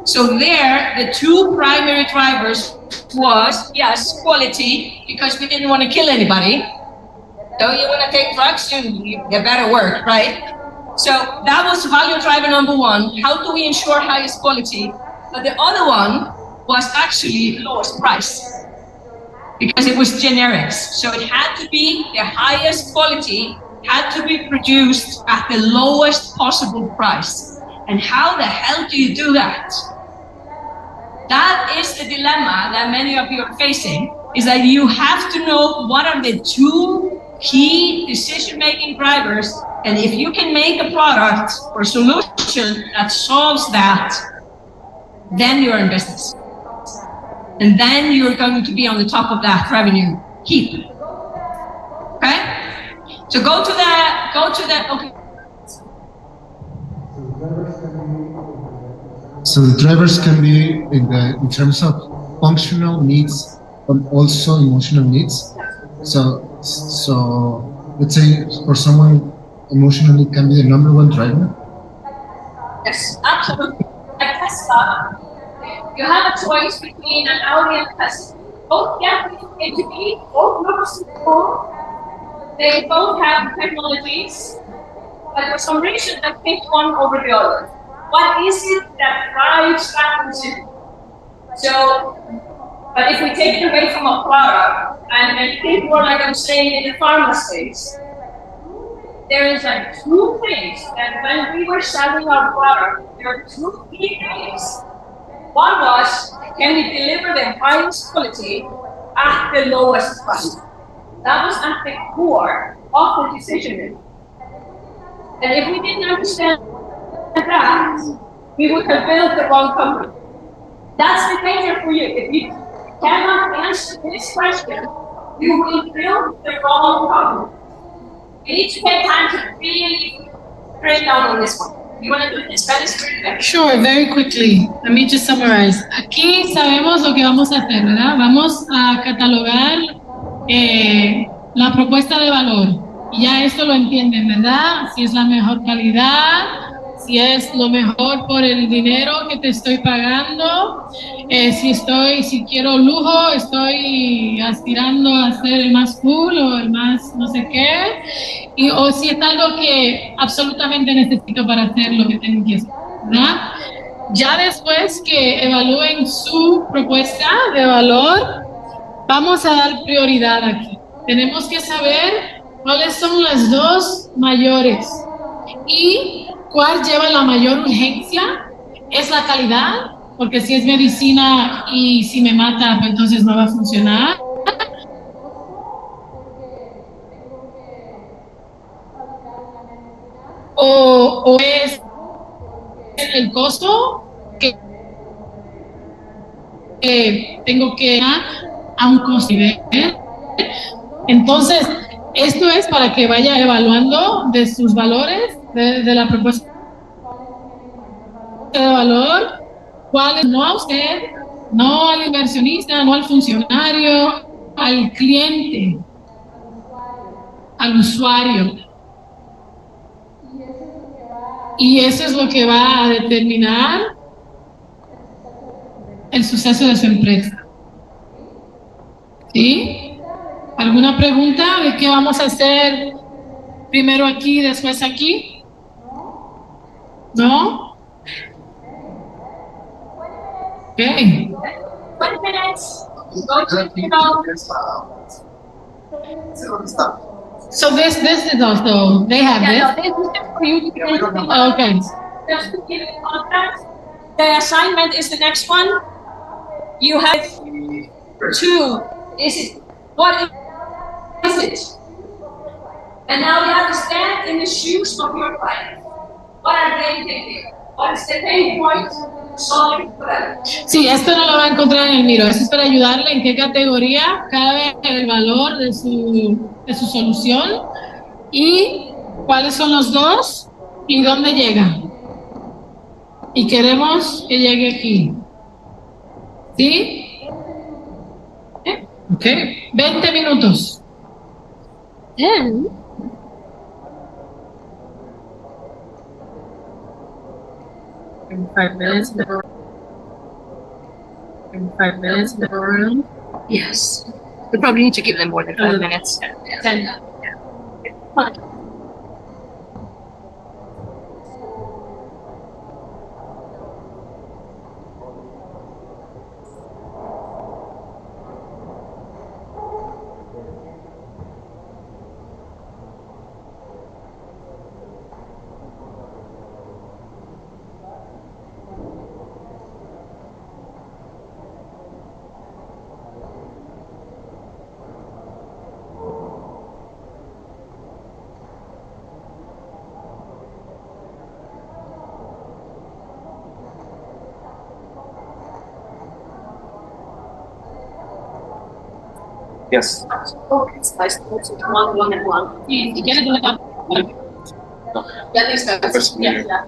So there, the 2 primary drivers was, yes, quality, because we didn't want to kill anybody. So you want to take drugs, you better work, right? So that was value driver number 1. How do we ensure highest quality? But the other one was actually lowest price, because it was generics. So it had to be the highest quality, had to be produced at the lowest possible price. And how the hell do you do that? That is the dilemma that many of you are facing, is that you have to know what are the 2 key decision-making drivers, and if you can make a product or solution that solves that, then you're in business. And then you're going to be on the top of that revenue heap. Okay? So go to that, okay. So the drivers can be in terms of functional needs, but also emotional needs. So let's say for someone, emotionally can be the number 1 driver. Yes, absolutely. Like Tesla, you have a choice between an Audi and Tesla. Both get into be, both look cool. They both have technologies, but for some reason I picked one over the other. What is it that drives that decision? So, but if we take it away from a product and think more like I'm saying in the pharma space, there is like 2 things that when we were selling our product, there are 2 key things. One was, can we deliver the highest quality at the lowest price? That was at the core of the decision making. And if we didn't understand that, we would have built the wrong company. That's the danger for you. If you cannot answer this question, you will build the wrong problem. You need to take time to really break down on this one. You want to do it in Spanish? Sure, very quickly. Let me just summarize. Aquí sabemos lo que vamos a hacer, ¿verdad? Vamos a catalogar la propuesta de valor. Y ya esto lo entienden, ¿verdad? Si es la mejor calidad, si es lo mejor por el dinero que te estoy pagando, si quiero lujo, estoy aspirando a ser el más cool o el más no sé qué, o si es algo que absolutamente necesito para hacer lo que tengo que hacer, ¿verdad? Ya después que evalúen su propuesta de valor, vamos a dar prioridad aquí. Tenemos que saber cuáles son las dos mayores y cuál lleva la mayor urgencia. Es la calidad, porque si es medicina y si me mata, pues entonces no va a funcionar. O es el costo que tengo que dar a un costo. Entonces, esto es para que vaya evaluando de sus valores, de la propuesta de valor, cuáles no a usted, no al inversionista, no al funcionario, al cliente, al usuario. Y eso es lo que va a determinar el suceso de su empresa. ¿Sí? ¿Alguna pregunta de qué vamos a hacer primero aquí y después aquí? ¿No? Okay. 20 minutes. So this is also, they have Yeah, this? no, this is for you to finish. Okay. Just to give you contract. The assignment is the next one. You have two. What is it? And now you have to stand in the shoes of your client. What are they thinking? What is the pain point? Solving for them. Sí, esto no lo va a encontrar en el Miro. Eso es para ayudarle en qué categoría cabe el valor de su solución y cuáles son los dos y dónde llega. Y queremos que llegue aquí. ¿Sí? Ok. 20 minutos. Then, in 5 minutes in the room. Yes. We probably need to give them more than 5 minutes. 10. Fine. Yes. Oh, it's nice to put one and one. You get it like that. Yeah, I think so. Yeah.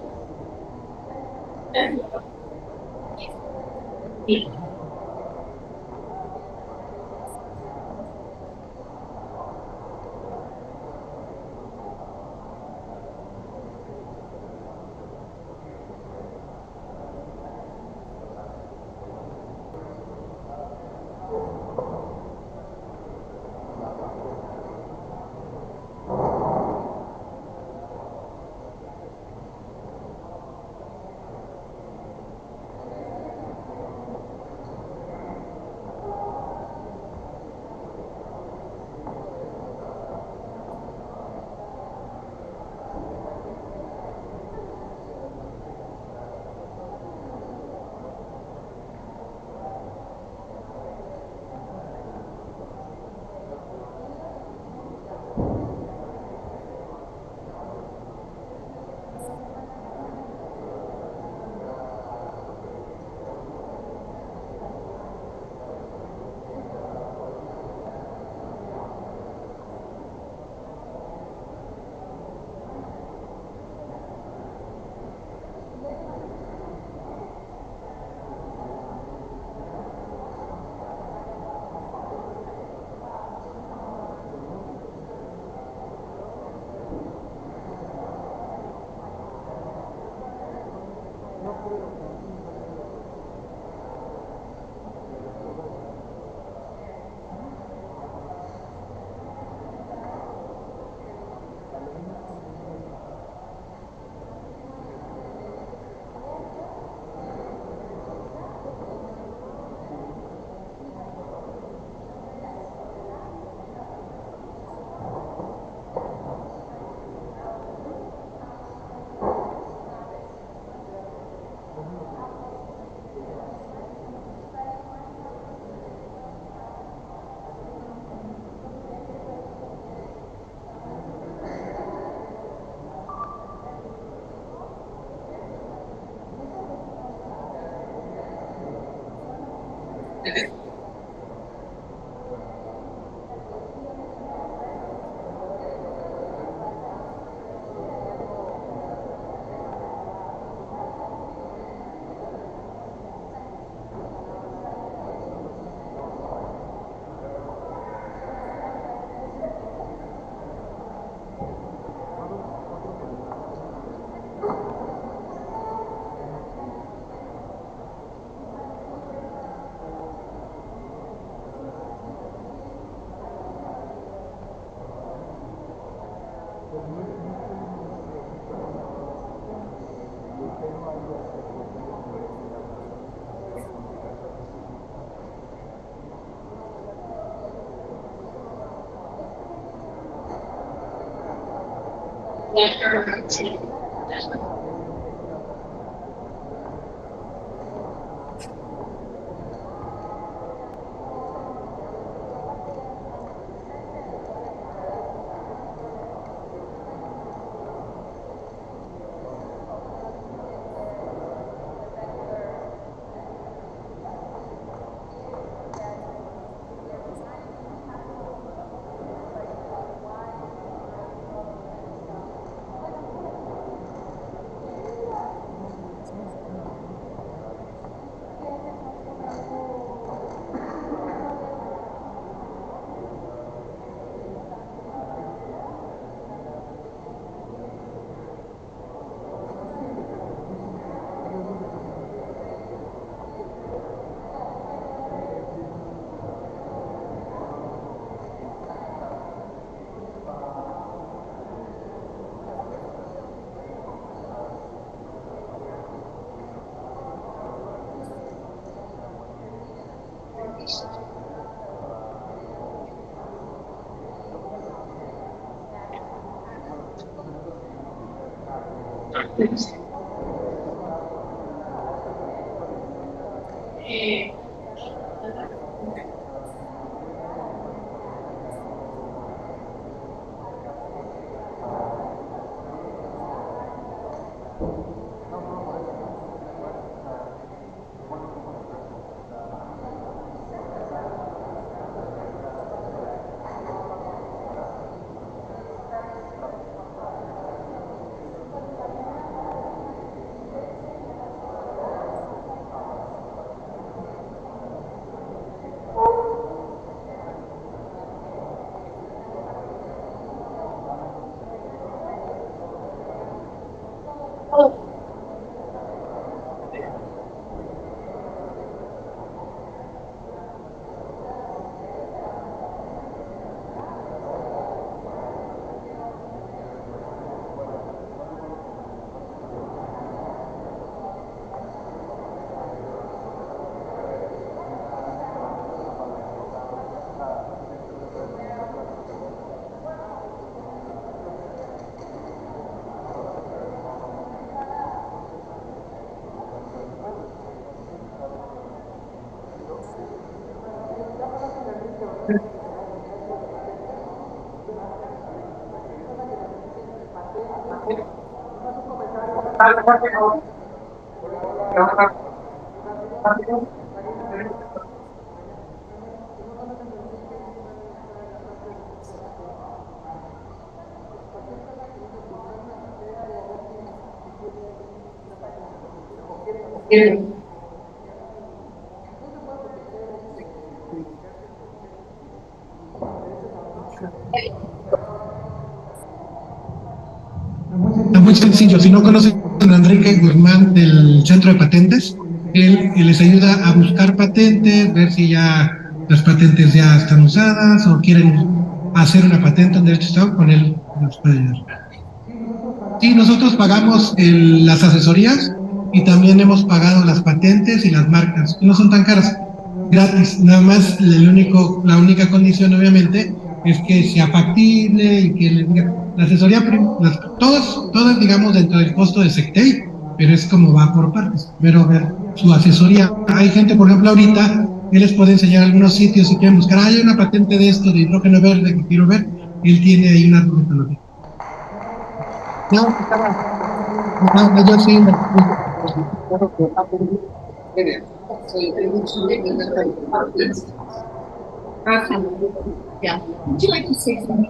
Es muy sencillo, si no conoces don Enrique Guzmán del Centro de Patentes. Él les ayuda a buscar patentes, ver si ya las patentes ya están usadas o quieren hacer una patente en derecho de autor, con él nos puede ayudar. Sí, nosotros pagamos las asesorías y también hemos pagado las patentes y las marcas, que no son tan caras, gratis. Nada más la única condición, obviamente, es que sea factible y que les diga la asesoría, todas digamos dentro del costo de Sectei, pero es como va por partes. Primero ver su asesoría. Hay gente, por ejemplo, ahorita, él les puede enseñar algunos sitios si quieren buscar, hay una patente de esto, de hidrógeno verde que quiero ver, él tiene ahí una metodología. No, yo sí. Yeah. Would you like to say something?